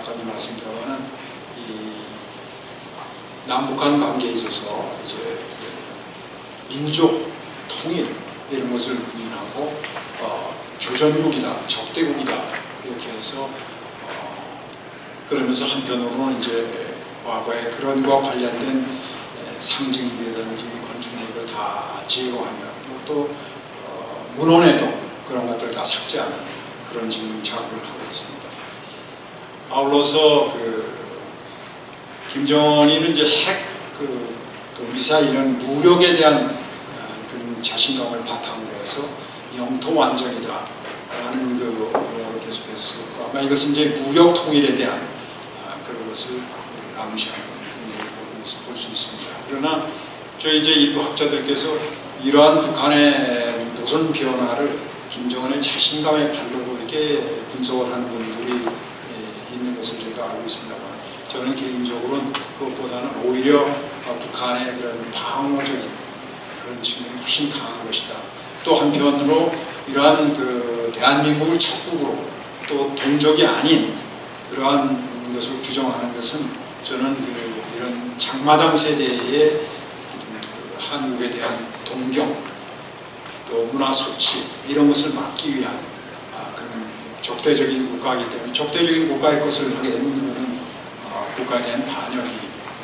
아까도 말씀드렸지만 이 남북한 관계에 있어서 이제 민족 통일 이런 것을 부인하고 교전국이다, 적대국이다 이렇게 해서 그러면서 한편으로는 이제 과거에 그런 것과 관련된 상징이라든지 건축물을 다 제거하며 또 문헌에도 그런 것들 다 삭제하는 그런 지금 작업을 하고 있습니다. 아울러서 김정은이는 이제 또 미사일은 무력에 대한 그런 자신감을 바탕으로 해서 영토 완전이다라는 그 계속해서 쓰고 아마 이것은 이제 무력 통일에 대한 그것을 암시하는 그런 걸 볼 수 있습니다. 그러나 저희 이제 일부 학자들께서 이러한 북한의 노선 변화를 김정은의 자신감의 발로로 이렇게 분석을 하는 분들이 있는 것을 제가 알고 있습니다만 저는 개인적으로는 그것보다는 오히려 북한의 그런 방어적인 그런 측면이 훨씬 강한 것이다. 또 한편으로 이러한 그 대한민국을 적국으로 또 동족이 아닌 그러한 것을 규정하는 것은 저는 이런 장마당 세대의 한국에 대한 동경 또 문화 섭취 이런 것을 막기 위한 그런 적대적인 국가이기 때문에 적대적인 국가의 것을 하게 되는 것은 국가에 대한 반역이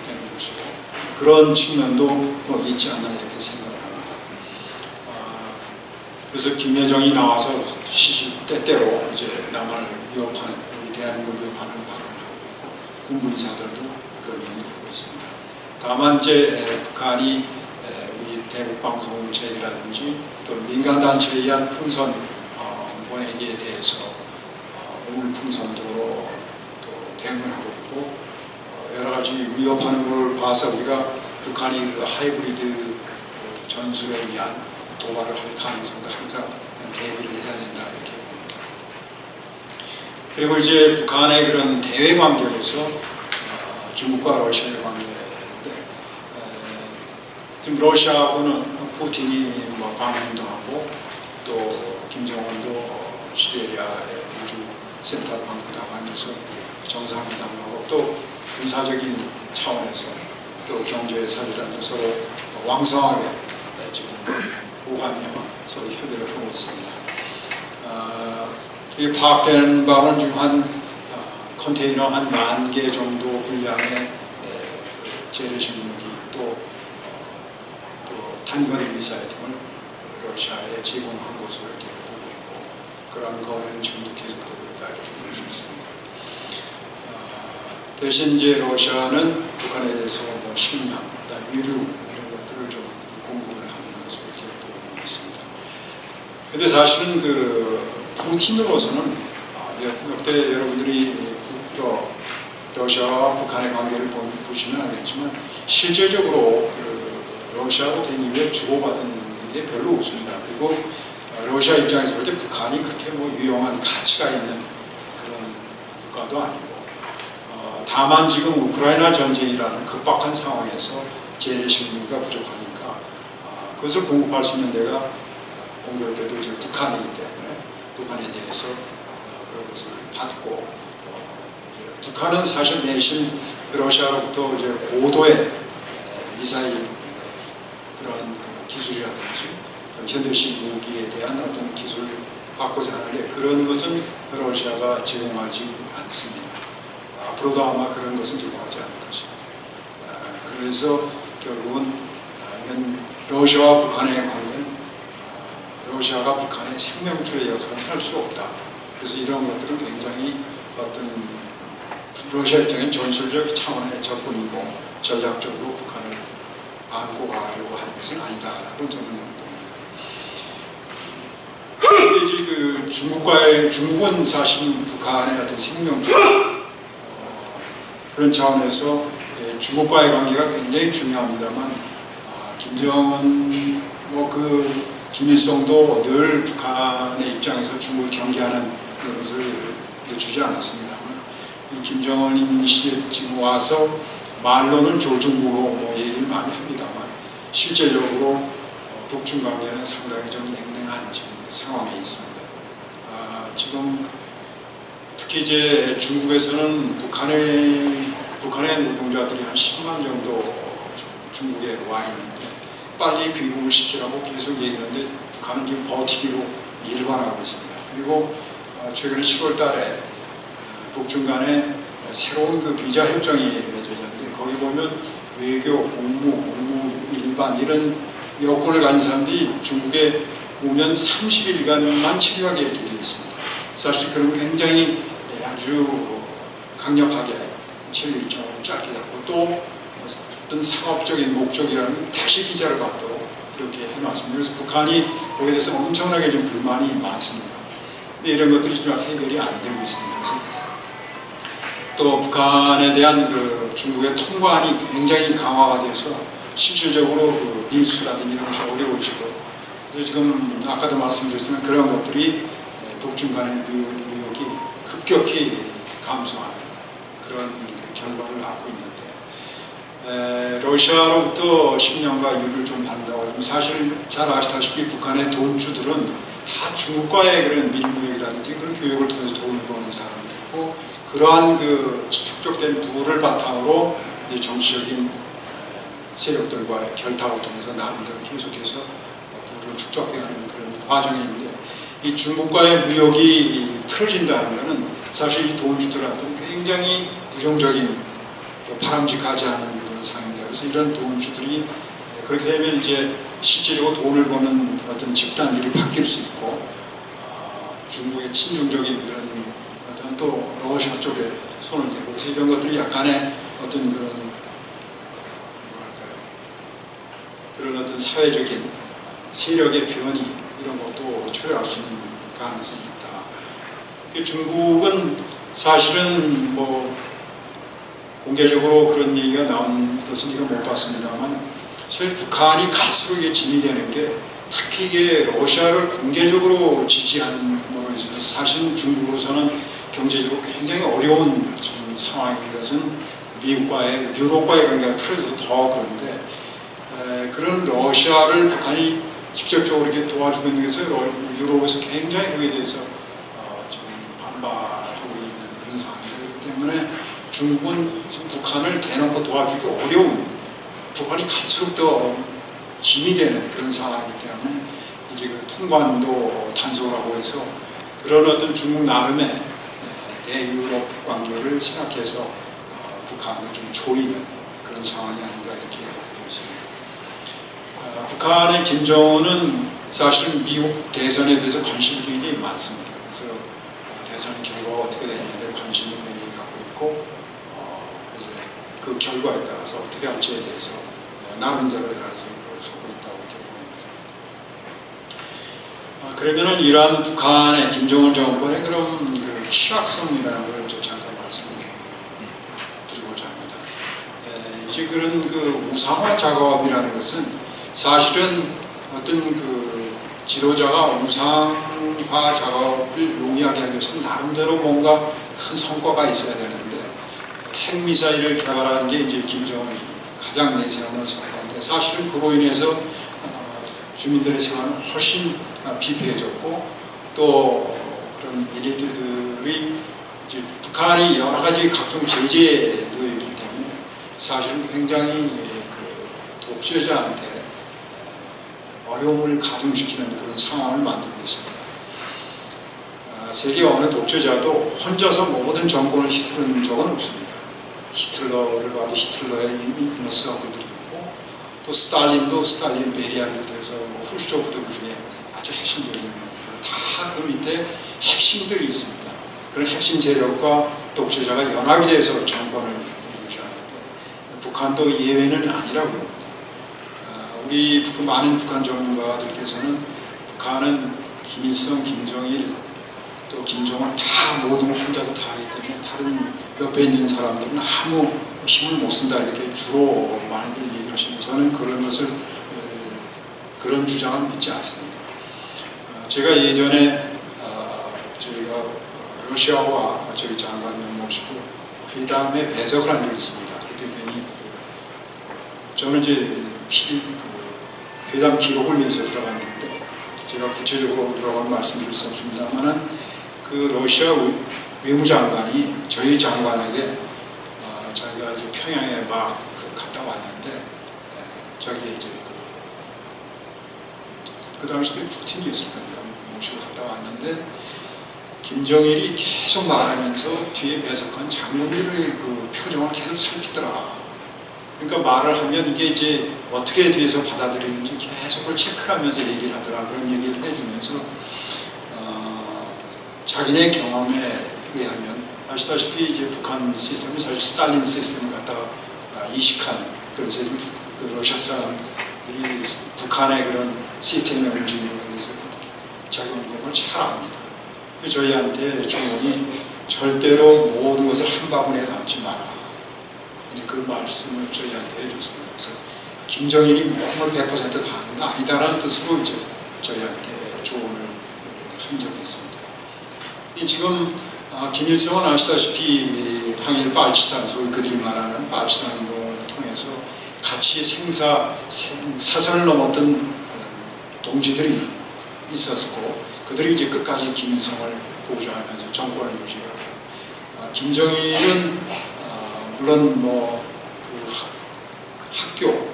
되는 것이고 그런 측면도 뭐 있지 않나 이렇게 생각을 합니다. 그래서 김여정이 나와서 때때로 이제 남한을 위협하는 우리 대한민국을 위협하는 발언을 하고 있고 군부 인사들도 그런 면을 하고 있습니다. 다만 이제 북한이 우리 대북방송체라든지 또 민간단체에 의한 풍선 보내기에 대해서 우물풍선 등으로 또 대응을 하고 있고 여러 가지 위협하는 걸 봐서 우리가 북한이 그 하이브리드 전술에 의한 도발을 할 가능성도 항상 대비를 해야 된다 이렇게 봅니다. 그리고 이제 북한의 그런 대외 관계로서 중국과 러시아의 관계인데 지금 러시아하고는 푸틴이 뭐 방문도 하고 또 김정은도 시베리아의 우주센터 방문도 하면서 정상회담하고 또 군사적인 차원에서 또 경제 사회단도 서로 왕성하게 지금 보관하며 서로 협의를 하고 있습니다. 이게 파악되는 바는 지금 한 컨테이너 한 10,000개 정도 분량의 재래식 무기 또 단거리 미사일 등을 러시아에 제공한 것으로 이렇게 보고 그런 거래는 지금도 계속되고 있다 이렇게 볼 수 있습니다. 대신 이제 러시아는 북한에 대해서 뭐 식량, 유류 이런 것들을 좀 공급을 하는 것으로 이렇게 보고 있습니다. 근데 사실은 그 푸틴으로서는 역대 여러분들이 러시아와 북한의 관계를 보시면 알겠지만 실질적으로 그 러시아로 된 이후에 주고받은 게 별로 없습니다. 그리고 러시아 입장에서 볼 때 북한이 그렇게 뭐 유용한 가치가 있는 그런 국가도 아니고 다만 지금 우크라이나 전쟁이라는 급박한 상황에서 재래식량이 부족하니까 그것을 공급할 수 있는 데가 공교롭게도 이제 북한이기 때문에 북한에 대해서 그런 것을 받고 북한은 사실 내신 러시아로부터 이제 고도의 미사일 그런 기술이라든지 현대식 무기에 대한 어떤 기술을 받고자 하는데 그런 것은 러시아가 제공하지 않습니다. 앞으로도 아마 그런 것은 제공하지 않을 것입니다. 그래서 결국은 이건 러시아와 북한의 관계는 러시아가 북한의 생명줄의 역할을 할 수 없다. 그래서 이런 것들은 굉장히 어떤 러시아 입장엔 전술적 차원의 접근이고 전략적으로 북한을 안고 가려고 하는 것은 아니다라고 저는 봅니다. 그런데 이제 그 중국은 사실 북한의 어떤 생명줄 그런 차원에서 중국과의 관계가 굉장히 중요합니다만 김정은 김일성도 늘 북한의 입장에서 중국을 경계하는 것을 늦추지 않았습니다만 김정은 씨 지금 와서 말로는 조중국어 얘기를 많이 합니다만 실제적으로 북중 관계는 상당히 좀 냉랭한 지금 상황에 있습니다. 지금 특히 이제 중국에서는 북한의 노동자들이 한 10만 정도 중국에 와 있는데 빨리 귀국을 시키라고 계속 얘기하는데 북한은 지금 버티기로 일관하고 있습니다. 그리고 최근에 10월 달에 북중 간에 새로운 그 비자 협정이 맺어졌는데 거기 보면 외교, 공무, 일반 이런 여권을 가진 사람들이 중국에 오면 30일간만 체류하게 이렇게 되어 있습니다. 사실 그럼 굉장히 아주 강력하게 체류 일정을 짧게 잡고 또 어떤 상업적인 목적이라는 다시 비자를 받도록 이렇게 해놨습니다. 그래서 북한이 거기에 대해서 엄청나게 좀 불만이 많습니다. 근데 이런 것들이 지금 해결이 안 되고 있습니다. 그래서 또 북한에 대한 그 중국의 통관이 굉장히 강화가 돼서 실질적으로 그 밀수라든지 이런 것이 어려워지고 그래서 지금 아까도 말씀드렸지만 그런 것들이 북중 간의 무역이 급격히 감소하는 그런 결과를 낳고 있는데 러시아로부터 식량과 유를 좀 받는다고 하면 사실 잘 아시다시피 북한의 돈주들은 다 중국과의 그런 밀무역이라든지 그런 교역을 통해서 돈을 버는 사람들이고 그러한 그 축적된 부를 바탕으로 이제 정치적인 세력들과의 결탁을 통해서 나름대로 계속해서 부를 축적해가는 그런 과정인데 이 중국과의 무역이 틀어진다는 것은 사실 이 돈주들한테는 굉장히 부정적인 바람직하지 않은 그런 상황입니다. 그래서 이런 돈주들이 그렇게 되면 이제 실제로 돈을 버는 어떤 집단들이 바뀔 수 있고 중국의 친중적인 그런 어떤 또 러시아 쪽에 손을 대고 그래서 이런 것들이 약간의 어떤 그런 어떤 사회적인 세력의 변이 이런 것도 초래할 수 있는 가능성이 있다. 중국은 사실은 뭐 공개적으로 그런 얘기가 나온 것은 제가 못 봤습니다만 사실 북한이 갈수록 이게 짐이 되는 게 특히 이게 러시아를 공개적으로 지지하는 거에 있어서 사실 중국으로서는 경제적으로 굉장히 어려운 지금 상황인 것은 미국과의 유럽과의 관계가 틀어져서 더 그런데 그런 러시아를 북한이 직접적으로 이렇게 도와주고 있는 것에서 유럽에서 굉장히 그에 대해서 지금 반발하고 있는 그런 상황이기 때문에 중국은 지금 북한을 대놓고 도와주기 어려운 북한이 갈수록 더 짐이 되는 그런 상황이기 때문에 이제 그 통관도 단속하고 해서 그런 어떤 중국 나름의 대유럽 관계를 생각해서 북한을 좀 조이는 그런 상황이 아닌가 이렇게 보고 있습니다. 북한의 김정은은 사실은 미국 대선에 대해서 관심이 굉장히 많습니다. 그래서 대선 결과가 어떻게 되느냐에 관심을 굉장히 갖고 있고 이제 그 결과에 따라서 어떻게 할지에 대해서 나름대로 여러 가지 하고 있다고 이렇게 보입니다. 그러면은 이러한 북한의 김정은 정권의 그런 그 취약성이라는 걸 이제 잠깐 말씀드리고자 합니다. 이제 그런 그 우상화 작업이라는 것은 사실은 어떤 그 지도자가 우상화 작업을 용이하게 하기 위해서 나름대로 뭔가 큰 성과가 있어야 되는데 핵미사일을 개발하는 게 이제 김정은이 가장 내세우는 성과인데 사실은 그로 인해서 주민들의 생활은 훨씬 피폐해졌고 또 그런 엘리트들이 이제 북한이 여러 가지 각종 제재에 놓여 있기 때문에 사실은 굉장히 그 독재자한테 어려움을 가중시키는 그런 상황을 만들고 있습니다. 세계 어느 독재자도 혼자서 모든 정권을 휘두른 적은 없습니다. 히틀러를 봐도 히틀러의 위트너스하고들이 있고 또 스탈린도 스탈린 베리아를 해서 후르쇼프도 그 중에 아주 핵심적인 다 그 밑에 핵심들이 있습니다. 그런 핵심 세력과 독재자가 연합이 돼서 정권을 유지하는데 북한도 예외는 아니라고 합니다. 우리 많은 북한 전문가들께서는 북한은 김일성, 김정일, 또 김정은 다 모든 혼자서 다 하기 때문에 다른 옆에 있는 사람들은 아무 힘을 못 쓴다 이렇게 주로 많이들 얘기하시는데 저는 그런 것을 그런 주장은 믿지 않습니다. 제가 예전에 저희가 러시아와 저희 장관을 모시고 회담에 배석을 한 적이 있습니다. 그때 괜히 저는 이제 회담 기록을 위해서 들어갔는데 제가 구체적으로 들어가면 말씀드릴 수 없습니다만은 그 러시아 외무장관이 저희 장관에게 자기가 이제 평양에 막 갔다 왔는데 자기 이제 그 당시에 푸틴이 있을 겁니다. 모시고 갔다 왔는데 김정일이 계속 말하면서 뒤에 배석한 장군들의 그 표정을 계속 살피더라. 그러니까 말을 하면 이게 이제 어떻게 뒤에서 받아들이는지 계속 체크를 하면서 얘기를 하더라. 그런 얘기를 해주면서 자기네 경험에 의하면 아시다시피 이제 북한 시스템은 사실 스탈린 시스템을 갖다가 이식한 그래서 그 러시아 사람들이 북한의 그런 시스템의 움직임에 대해서 작용하는 걸 잘 압니다. 저희한테 조문이 절대로 모든 것을 한 바구니에 담지 마라. 이제 그 말씀을 저희한테 해줬습니다. 그래서 김정일이 모든 걸 100% 다 하는 거 아니다라는 뜻으로 이제 저희한테 조언을 한 적이 있습니다. 지금 김일성은 아시다시피 항일 빨치산, 소위 그들이 말하는 빨치산 운동을 통해서 같이 사선을 넘었던 동지들이 있었고 그들이 이제 끝까지 김일성을 보좌하면서 정권을 유지하고 김정일은 물론 뭐 그 학교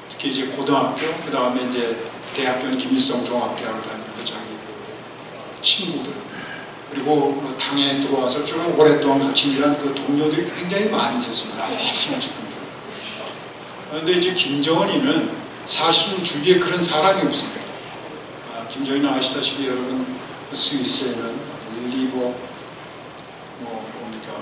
특히 이제 고등학교 그 다음에 이제 대학교는 김일성 종합대학을 다니면서 자기 그 친구들 그리고 당에 들어와서 쭉 오랫동안 같이 일한 그 동료들이 굉장히 많이 있었습니다. 아주 핵심 직군들. 그런데 이제 김정은이는 사실은 주위에 그런 사람이 없습니다. 김정일은 아시다시피 여러분 스위스에는 리버 뭡니까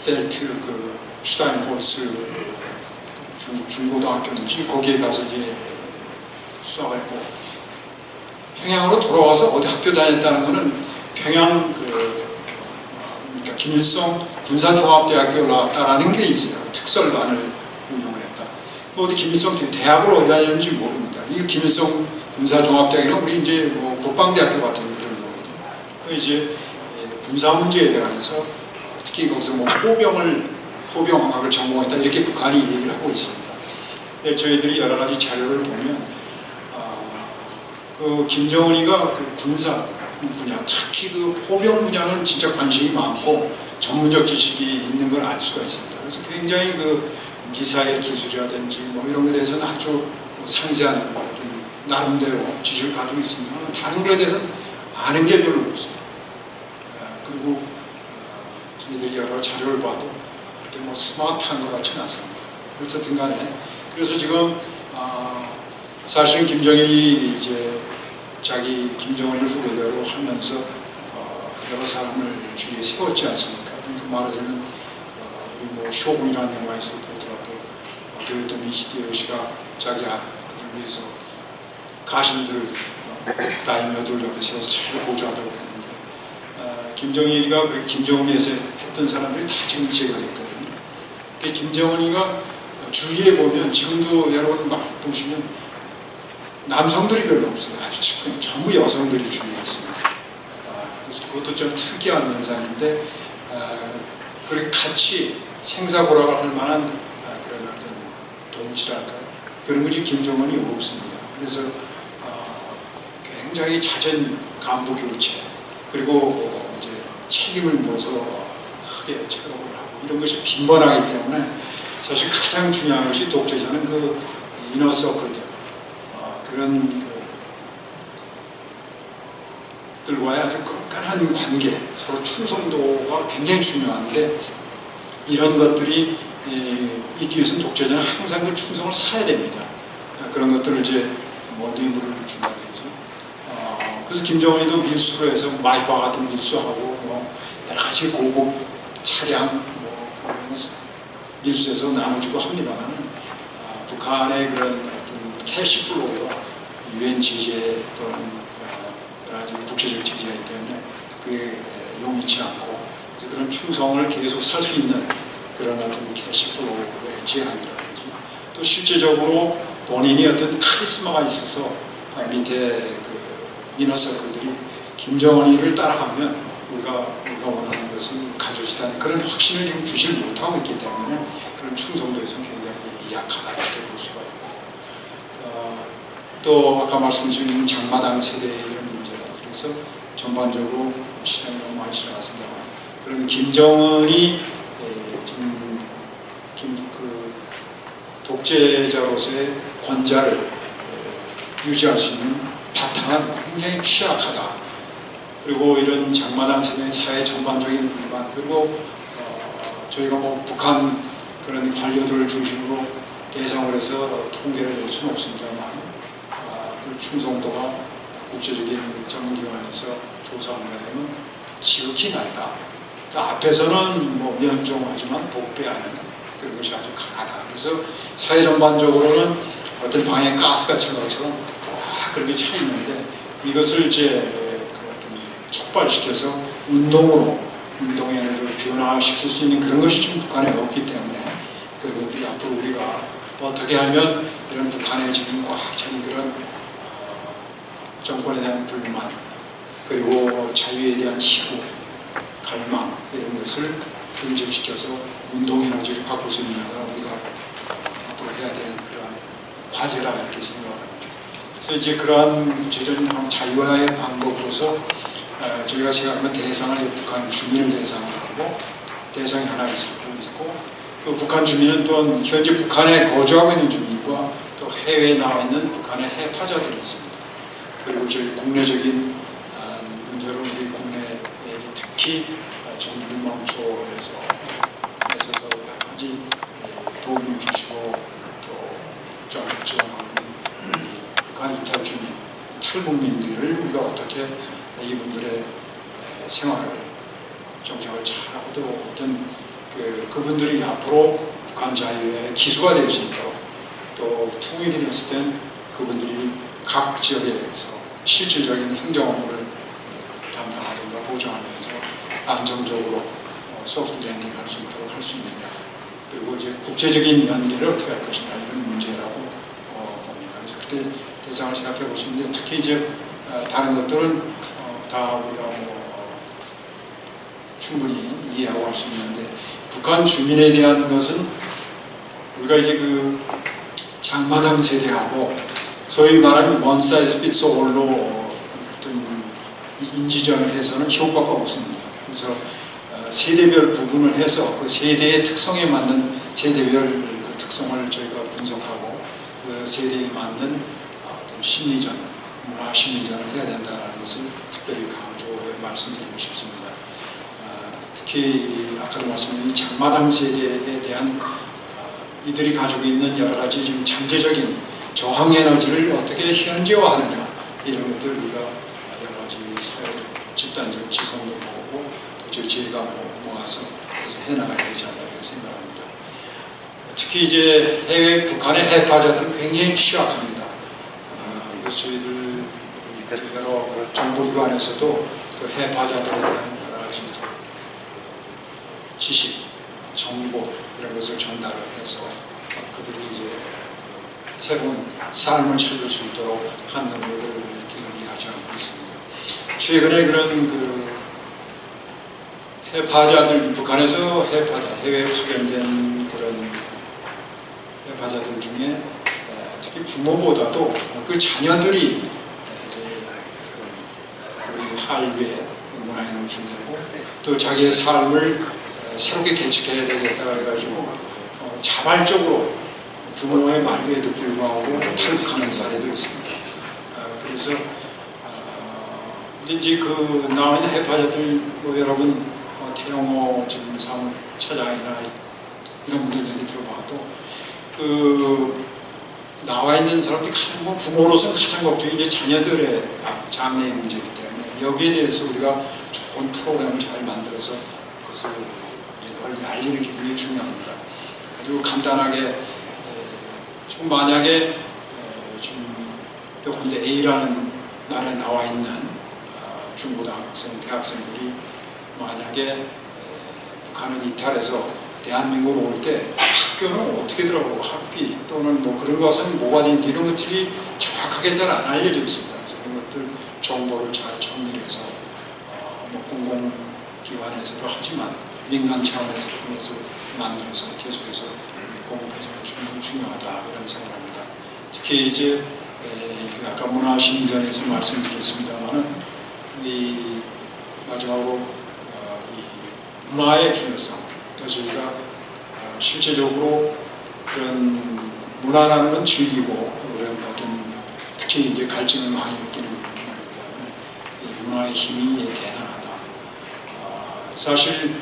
펠트 그 슈타인홀스 그 중고등학교인지 거기에 가서 이제 수학을 했고 평양으로 돌아와서 어디 학교 다녔다는 거는 평양 그러니까 김일성 군사종합대학교를 나왔다라는 게 있어요. 특설반을 운영을 했다. 어디 김일성 대학을 어디 다녔는지 모릅니다. 이게 김일성 군사종합대학이랑 우리 이제 뭐 국방대학교 같은 그런 거거든요. 그 이제 군사 문제에 대해서 특히 거기서 뭐 포병학을 전공했다 이렇게 북한이 얘기를 하고 있습니다. 저희들이 여러 가지 자료를 보면 그 김정은이가 그 군사 분야, 특히 그 포병 분야는 진짜 관심이 많고 전문적 지식이 있는 걸 알 수가 있습니다. 그래서 굉장히 그 미사일 기술이라든지 뭐 이런 것에 대해서는 아주 상세한 좀 나름대로 지식을 가지고 있습니다. 다른 것에 대해서는 아는 게 별로 없어요. 그리고 저희들이 여러 자료를 봐도 그렇게 뭐 스마트한 것 같지는 않습니다. 어쨌든 간에 그래서 지금 사실은 김정일이 이제 자기 김정은을 후계자로 하면서 여러 사람을 주위에 세웠지 않습니까? 그러니까 말하자면 우리 뭐 쇼군이라는 영화에서 보더라도 도요토미 히데요시가 자기 아들 위해서 가신들 다이묘들 옆에 세워서 잘 보조하도록 했는데 김정일이가 그 김정은에서 했던 사람들이 다 지금 제거됐거든요. 근데 김정은이가 주위에 보면 지금도 여러분 막 보시면 남성들이 별로 없어요. 아주 지금 전부 여성들이 주위에 있습니다. 그래서 그것도 좀 특이한 현상인데 그렇게 같이 생사고락을 할 만한 그런 어떤 동지랄까 그런 것이 김정은이 없습니다. 그래서 굉장히 잦은 간부 교체 그리고 이제 책임을 져서 크게 책임을 하고 이런 것이 빈번하기 때문에 사실 가장 중요한 것이 독재자는 그 이너서클들 그런 들과의 아주 끈끈한 관계, 서로 충성도가 굉장히 중요한데 이런 것들이 있기 위해서는 독재자는 항상 그 충성을 사야 됩니다. 그런 것들을 이제 원대물을 준다든지 그래서 김정은이도 밀수로 해서 마이바 같은 밀수하고 뭐 여러 가지 고급 차량 뭐 밀수해서 나눠주고 합니다만 북한의 그런 어떤 캐시플로우가 유엔 제재 또는 여러 가지 국제적 제재이기 때문에 그게 용이치 않고 그래서 그런 충성을 계속 살 수 있는 그런 어떤 캐시플로우의 제한이라든지 또 실제적으로 본인이 어떤 카리스마가 있어서 밑에 그 이너서클들이 김정은이를 따라가면 우리가 원하는 것을 가질 수 있다는 그런 확신을 지금 주질 못하고 있기 때문에 그런 충성도에서 굉장히 약하다 이렇게 볼 수가 있고 또 아까 말씀드린 장마당 세대의 이런 문제가 그래서 전반적으로 시간이 너무 많이 지나갔습니다만 그런 김정은이 지금 그 독재자로서의 권좌를 유지할 수 있는 바탕은 굉장히 취약하다. 그리고 이런 장마당 세대의 사회 전반적인 불만 그리고 저희가 뭐 북한 그런 관료들을 중심으로 대상을 해서 통계를 낼 수는 없습니다만 그 충성도가 국제적인 전문기관에서 조사하면 지극히 낮다. 그러니까 앞에서는 뭐 면종하지만 복배하는 그런 것이 아주 강하다. 그래서 사회 전반적으로는 어떤 방에 가스가 찬 것처럼 그렇게 차 있는데 이것을 이제 촉발시켜서 운동의 에너지를 변화시킬 수 있는 그런 것이 지금 북한에 없기 때문에 그것들이 앞으로 우리가 어떻게 하면 이런 북한에 지금 꽉 찬 그런 정권에 대한 불만 그리고 자유에 대한 희구, 갈망 이런 것을 응집시켜서 운동 에너지를 바꿀 수 있느냐가 우리가 앞으로 해야 될 그런 과제라 이렇게 생각합니다. 그래서 이제 그러한 구체적인 자유화의 방법으로서 저희가 생각하면 대상을 북한 주민을 대상으로 하고 대상이 하나 있고 그 북한 주민은 또한 현재 북한에 거주하고 있는 주민과 또 해외에 나와 있는 북한의 해파자들이 있습니다. 그리고 저희 국내적인 문제로 우리 국내에 특히 지금 문망초에서 여러 가지 도움을 주시고 또 지원하는 북한 이탈 주민, 탈북민들을 우리가 어떻게 이분들의 생활을 정착을 잘하고 또 어떤 그분들이 앞으로 북한 자유의 기수가 될 수 있도록 또 통일이 됐을 땐 그분들이 각 지역에서 실질적인 행정 업무를 담당하든가 보장하면서 안정적으로 소프트 랜딩 할 수 있도록 할 수 있느냐 그리고 이제 국제적인 연대를 어떻게 할 것이냐 이런 문제라고 봅니다. 그래서 그렇게 대상을 생각해 볼 수 있는데 특히 이제 다른 것들은 다 우리가 충분히 이해하고 할 수 있는데 북한 주민에 대한 것은 우리가 이제 그 장마당 세대하고 소위 말하는 one size fits all로 어떤 인지전을 해서는 효과가 없습니다. 그래서 세대별 구분을 해서 그 세대의 특성에 맞는 세대별 그 특성을 저희가 분석하고 그 세대에 맞는 어떤 심리전, 문화 심리전을 해야 된다는 것을 특별히 강조해 말씀드리고 싶습니다. 특히 아까도 말씀드린 이 장마당 세대에 대한 이들이 가지고 있는 여러 가지 지금 잠재적인 저항 에너지를 어떻게 현지화하느냐 이런 것들 우리가 여러 가지 사회적, 집단적 지성도 모으고 또 저희가 모아서 그래서 해나가야 되지 않나 이렇게 생각합니다. 특히 이제 북한의 해파자들은 굉장히 취약합니다. 그래서 저희들 여러 정부기관에서도 그 해파자들에 대한 여러 가지 지식, 정보 이런 것을 전달을 해서 그들이 이제 새로운 삶을 찾을 수 있도록 하는 노력을 기울이하지 않고 있습니다. 최근에 그런 해파자들, 북한에서 해외 파견된 그런 해파자들 중에 특히 부모보다도 그 자녀들이 이제 우리 한류에 문화에 노출되고 또 자기의 삶을 새롭게 개척해야 되겠다 해가지고 자발적으로 부모의 만류에도 불구하고 탈북하는 사례도 있습니다. 그래서 이제 그 나와 있는 해파자들 여러분 태영호 지금 사무차장이나 이런 분들 얘기 들어봐도 그 나와 있는 사람들이 가장 부모로서는 가장 걱정이 이제 자녀들의 장래의 문제이기 때문에 여기에 대해서 우리가 좋은 프로그램을 잘 만들어서 그것을 널리 알리는 게 굉장히 중요합니다. 아주 간단하게 지금 만약에 지금 요컨대 A라는 나라에 나와 있는 중고등학생, 대학생들이 만약에 북한을 이탈해서 대한민국으로 올 때 학교는 어떻게 들어가고 학비 또는 뭐 그런 것은 뭐가 되는지 이런 것들이 정확하게 잘 안 알려져 있습니다. 그래서 그런 것들 정보를 잘 정리해서 뭐 공공기관에서도 하지만 민간 차원에서도 그런 것을 만들어서 계속해서 공급해주는 게 중요하다 이런 생각합니다. 특히 이제 아까 문화심전에서 말씀드렸습니다만은 이 마지막으로 이 문화의 중요성 또 저희가 실제적으로 그런 문화라는 건 즐기고 그런 어떤 특히 이제 갈증을 많이 느끼는 부분이기 때문에 이 문화의 힘이 대단하다. 사실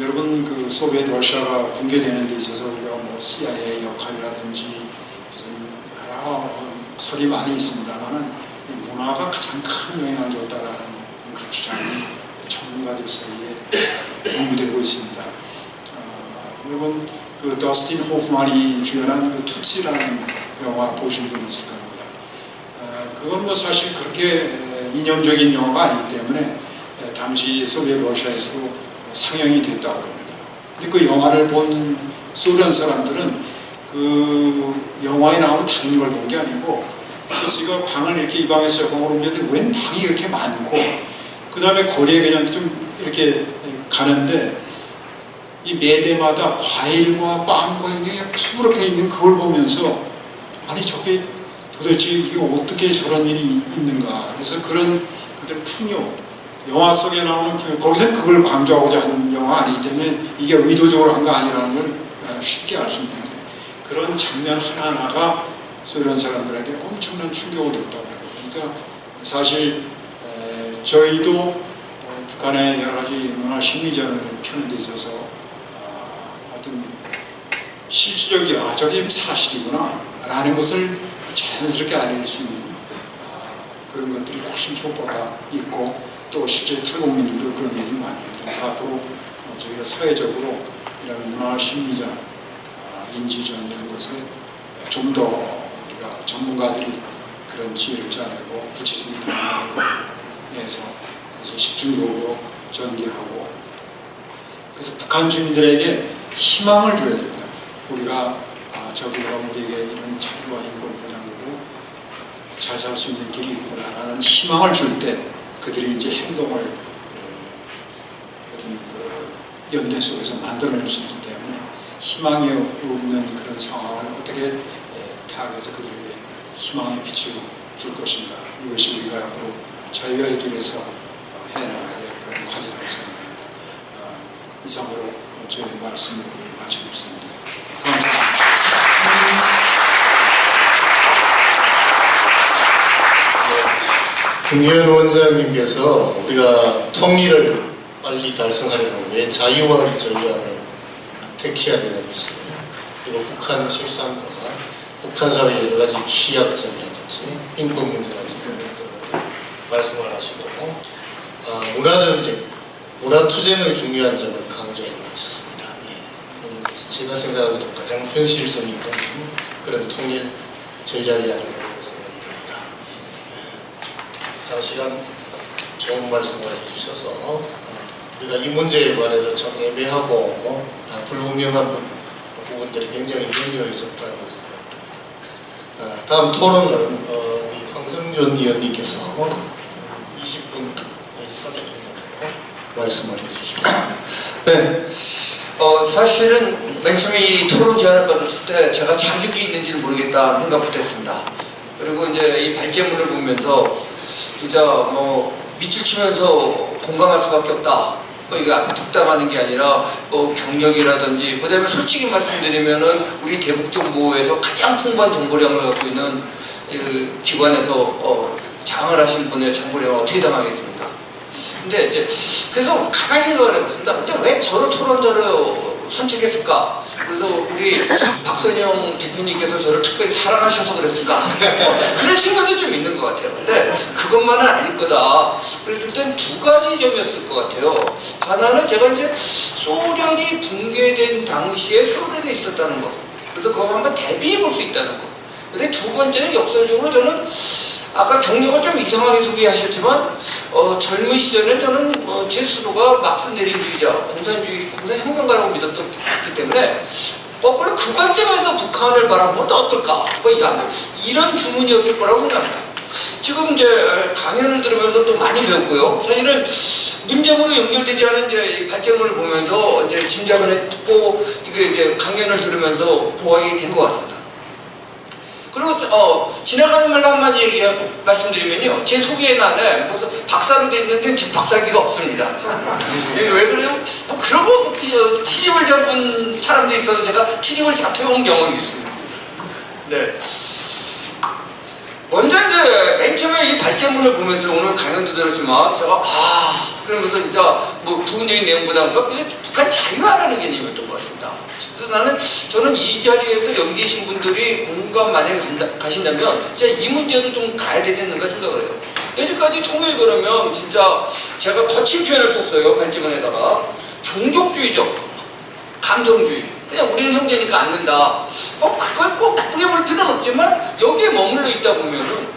여러분 그 소비에트 러시아가 붕괴되는 데 있어서 우리가 뭐 CIA 역할이라든지 무슨 여러 설이 많이 있습니다만은 문화가 가장 큰 영향을 줬다라는 그 주장이 전문가들 사이에 공유되고 있습니다. 여러분 그 더스틴 호프만이 주연한 그 투츠라는 영화 보신 분 있을 겁니다. 그건 뭐 사실 그렇게 이념적인 영화가 아니기 때문에 당시 소비에트 러시아에서도 상영이 됐다고 합니다. 근데 그 영화를 본 소련 사람들은 그 영화에 나오는 다른 걸 본 게 아니고 투츠가 방을 이렇게 이 방에서 저 방으로 옮겼는데 웬 방이 이렇게 많고 그 다음에 거리에 그냥 좀 이렇게 가는데 이 매대마다 과일과 빵과 이게 수북하게 있는 그걸 보면서 아니 저게 도대체 이게 어떻게 저런 일이 있는가. 그래서 그런 풍요, 영화 속에 나오는 풍요, 거기서 그걸 강조하고자 하는 영화가 아니기 때문에 이게 의도적으로 한 거 아니라는 걸 쉽게 알 수 있는데 그런 장면 하나하나가 소련 사람들에게 엄청난 충격을 줬다고 합니다. 그러니까 사실 저희도 북한의 여러 가지 문화 심리전을 펴는 데 있어서 어떤 실질적인 저게 사실이구나 라는 것을 자연스럽게 알릴 수 있는 그런 것들이 훨씬 효과가 있고 또 실제 탈북민들도 그런 얘기를 많이 합니다. 그래서 앞으로 저희가 사회적으로 이런 문화 심리전, 인지전 이런 것을 좀 더 우리가 전문가들이 그런 지혜를 짜내고 구체적인 방안을 내서 그래서 집중적으로 전개하고 그래서 북한 주민들에게 희망을 줘야 됩니다. 우리가 저기가 우리에게 이런 자유와 인권 보장되고 잘 살 수 있는 길이 있구나라는 희망을 줄 때 그들이 이제 행동을 어떤 그 연대 속에서 만들어낼 수 있기 때문에 희망이 없는 그런 상황을 어떻게 타악해서 그들에게 희망의 빛을 줄 것인가. 이것이 우리가 앞으로 자유의 길에서 해나가야 될 그런 과제라고 생각합니다. 이상으로 저희 말씀을 마치겠습니다. 김기현 원장님께서 우리가 통일을 빨리 달성하려면 왜 자유와 전략을 택해야 되는지 그리고 북한 실상과 북한 사회의 여러 가지 취약점이라든지 인권 문제라든지 이런 것들을 말씀을 하시고 문화전쟁, 문화투쟁의 중요한 점을 강조를 하셨습니다. 예, 제가 생각하기도 가장 현실성이 있는 그런 통일 전략이 아닌가 이런 생각이 듭니다. 예, 장시간 좋은 말씀을 해주셔서 우리가 이 문제에 관해서 참 애매하고 불분명한 부분들이 굉장히 명료해졌다는 생각입니다. 다음 토론은 우리 황성준 의원님께서 20분 내지 30분 정도 말씀을 해주시고. 네. 사실은 맨 처음에 이 토론 제안을 받았을 때 제가 자격이 있는지를 모르겠다는 생각부터 했습니다. 그리고 이제 이 발제문을 보면서 진짜 밑줄 치면서 공감할 수밖에 없다. 이게 앞에 득담하는 게 아니라 경력이라든지 그다음에 솔직히 말씀드리면은 우리 대북정보에서 가장 풍부한 정보량을 갖고 있는 기관에서 장을 하신 분의 정보량을 어떻게 담하겠습니까? 근데 이제 그래서 가만히 생각을 해봤습니다. 근데 왜 저런 토론자를 선택했을까? 그래서 우리 박선영 대표님께서 저를 특별히 사랑하셔서 그랬을까? 그런 친구도 좀 있는 것 같아요. 근데 그것만은 아닐 거다. 그래서 일단 두 가지 점이었을 것 같아요. 하나는 제가 이제 소련이 붕괴된 당시에 소련에 있었다는 거. 그래서 그거 한번 대비해 볼 수 있다는 거. 근데 두 번째는 역설적으로 저는 아까 경력을 좀 이상하게 소개하셨지만 젊은 시절에 저는 제 스스로가 막스 내린주의자, 공산혁명가라고 믿었기 때문에 거꾸로 그 관점에서 북한을 바라보면 어떨까? 이런 주문이었을 거라고 생각합니다. 지금 이제 강연을 들으면서 또 많이 배웠고요. 사실은 문장으로 연결되지 않은 이제 발제문을 보면서 이제 짐작을 했고 이게 이제 강연을 들으면서 보완이 된 것 같습니다. 그리고 지나가는 말로 한마디 말씀드리면요, 제 소개란에 무슨 박사로 돼 있는데 즉 박사기가 없습니다. 왜 그러냐면 그런 거 취직을 잡은 사람들이 있어서 제가 취직을 잡혀온 경험이 있습니다. 네. 먼저 이제 맨 처음에 이 발제문을 보면서 오늘 강연도 들었지만 제가 그러면서 진짜 부분적인 내용보다 북한 자유화라는 개념이었던 것 같습니다. 그래서 저는 이 자리에서 여기 계신 분들이 공감 만약에 가신다면 진짜 이 문제로 좀 가야 되지 않는가 생각을 해요. 여기까지 통일 그러면 진짜 제가 거친 표현을 썼어요. 발제문에다가 종족주의적 감성주의, 그냥 우리는 형제니까 않는다. 그걸 꼭 나쁘게 볼 필요는 없지만 여기에 머물러 있다 보면은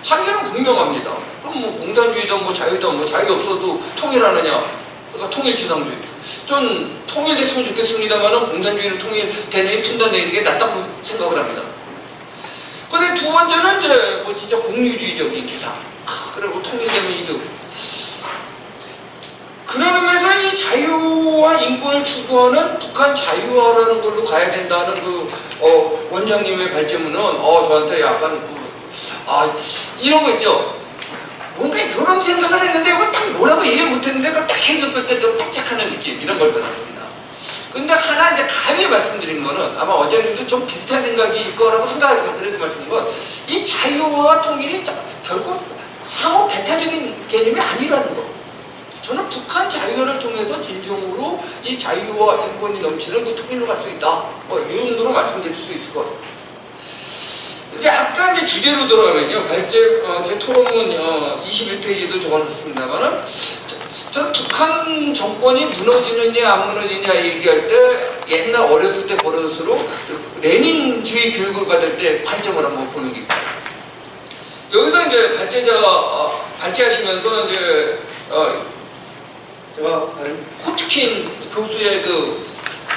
한계는 분명합니다. 그럼 공산주의든 자유든 자유 없어도 통일하느냐? 그러니까 통일지상주의. 전 통일됐으면 좋겠습니다만은 공산주의로 통일되는 푼다는 게 낫다고 생각을 합니다. 근데 두 번째는 이제 진짜 공유주의적인 계산. 그리고 통일되면 이득. 그런 의미에서 이 자유와 인권을 추구하는 북한 자유화라는 걸로 가야 된다는 원장님의 발제문은 저한테 약간 이런 거 있죠. 뭔가 이런 생각을 했는데 이거 딱 뭐라고 얘기 못했는데 그걸 딱 해줬을 때 좀 반짝하는 느낌 이런 걸 받았습니다. 근데 하나 이제 감히 말씀드린 거는 아마 원장님도 좀 비슷한 생각일 거라고 생각하지만 그래도 말씀드린 건 이 자유와 통일이 결국 상호 배타적인 개념이 아니라는 거. 저는 북한 자유화를 통해서 진정으로 이 자유와 인권이 넘치는 그 통일로 갈 수 있다. 이 정도로 말씀드릴 수 있을 것 같습니다. 이제 아까 이제 주제로 들어가면요. 제 토론문 21페이지도 적어놨습니다만은 저는 북한 정권이 무너지느냐 안 무너지느냐 얘기할 때 옛날 어렸을 때 버릇으로 레닌주의 교육을 받을 때 관점을 한번 보는 게 있어요. 여기서 이제 발제하시면서 이제 제가 호트킨 교수의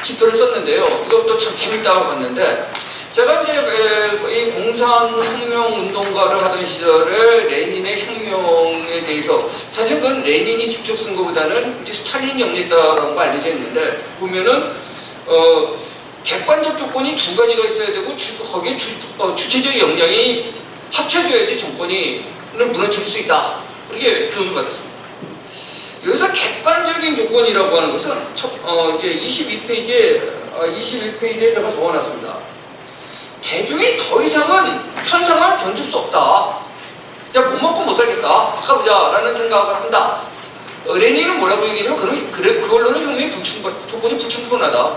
지표를 썼는데요. 이것도 참 재밌다고 봤는데 제가 이제 이 공산혁명 운동가를 하던 시절에 레닌의 혁명에 대해서 사실 그건 레닌이 직접 쓴 것보다는 이제 스탈린이 영리했다라고 알려져 있는데 보면은 객관적 조건이 두 가지가 있어야 되고 거기에 주체적 역량이 합쳐져야지 정권이 무너질 수 있다. 그렇게 교육을 받았습니다. 여기서 객관적인 조건이라고 하는 것은 이제 21페이지에 제가 적어놨습니다. 대중이 더 이상은 현상을 견딜 수 없다. 그냥 못 먹고 못 살겠다. 바꿔보자라는 생각을 한다. 레닌은 뭐라고 얘기하냐면 그걸로는 혁명의 조건이 불충분하다.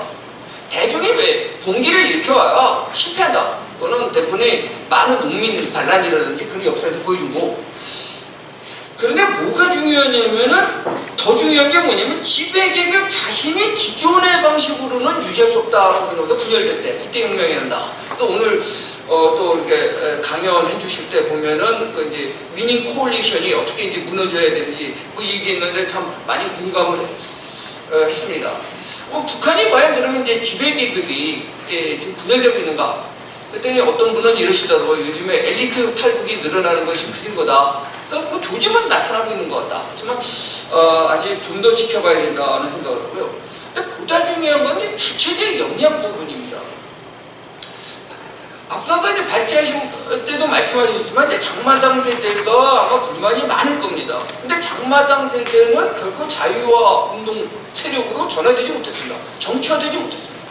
대중이 왜 봉기를 일으켜와야 실패한다. 그거는 대부분의 많은 농민 반란이라든지 그런 역사에서 보여준 거. 그런데 뭐가 중요하냐면은 더 중요한 게 뭐냐면 지배계급 자신이 기존의 방식으로는 유지할 수 없다라고 생각보다 분열됐대. 이때 혁명이 난다. 또 오늘 또 이렇게 강연해 주실 때 보면은 그 이제 위닝 코올리션이 어떻게 이제 무너져야 되는지 뭐 얘기했는데 참 많이 공감을 했습니다. 북한이 과연 그러면 이제 지배계급이 지금 분열되고 있는가? 그랬더니 어떤 분은 이러시더라고요. 요즘에 엘리트 탈북이 늘어나는 것이 무슨 거다. 그래서 뭐 조짐은 나타나고 있는 것 같다. 하지만 아직 좀 더 지켜봐야 된다는 생각을 하고요. 근데 보다 중요한 건 이제 주체적 역량 부분입니다. 앞서서 이제 발제하신 때도 말씀하셨지만 이제 장마당 세대가 아마 불만이 많을 겁니다. 근데 장마당 세대는 결코 자유와 운동 세력으로 전환되지 못했습니다. 정치화되지 못했습니다.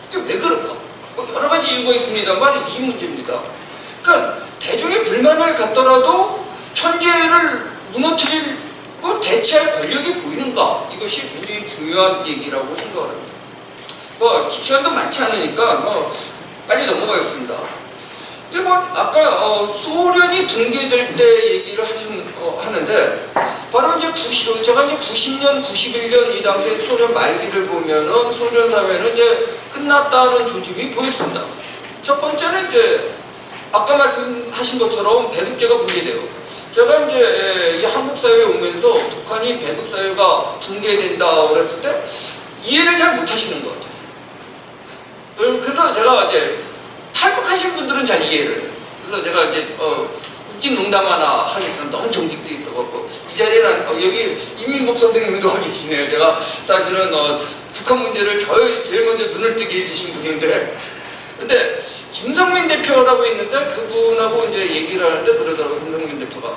이게 왜 그럴까? 뭐 여러 가지 이유가 있습니다만 이 문제입니다. 그러니까 대중의 불만을 갖더라도 현재를 무너뜨리고 대체할 권력이 보이는가? 이것이 굉장히 중요한 얘기라고 생각을 합니다. 뭐 시간도 많지 않으니까 뭐 빨리 넘어가겠습니다. 근데 뭐 아까 소련이 붕괴될 때 얘기를 하는데 바로 이제 제가 이제 90년, 91년 이 당시에 소련 말기를 보면은 소련 사회는 이제 끝났다는 조짐이 보였습니다. 첫 번째는 이제 아까 말씀하신 것처럼 배급제가 붕괴돼요. 제가 이제 이 한국 사회에 오면서 북한이 배급 사회가 붕괴된다 그랬을 때 이해를 잘 못하시는 것 같아요. 그래서 제가 이제 탈북하신 분들은 잘 이해를 해요. 그래서 제가 이제 웃긴 농담 하나 하겠습니다. 너무 정직돼 있어갖고 이 자리에는 여기 이민복 선생님도 와 계시네요. 제가 사실은 북한 문제를 제일 먼저 눈을 뜨게 해주신 분인데, 근데 김성민 대표라고 있는데 그분하고 이제 얘기를 하는데 그러더라고요. 김성민 대표가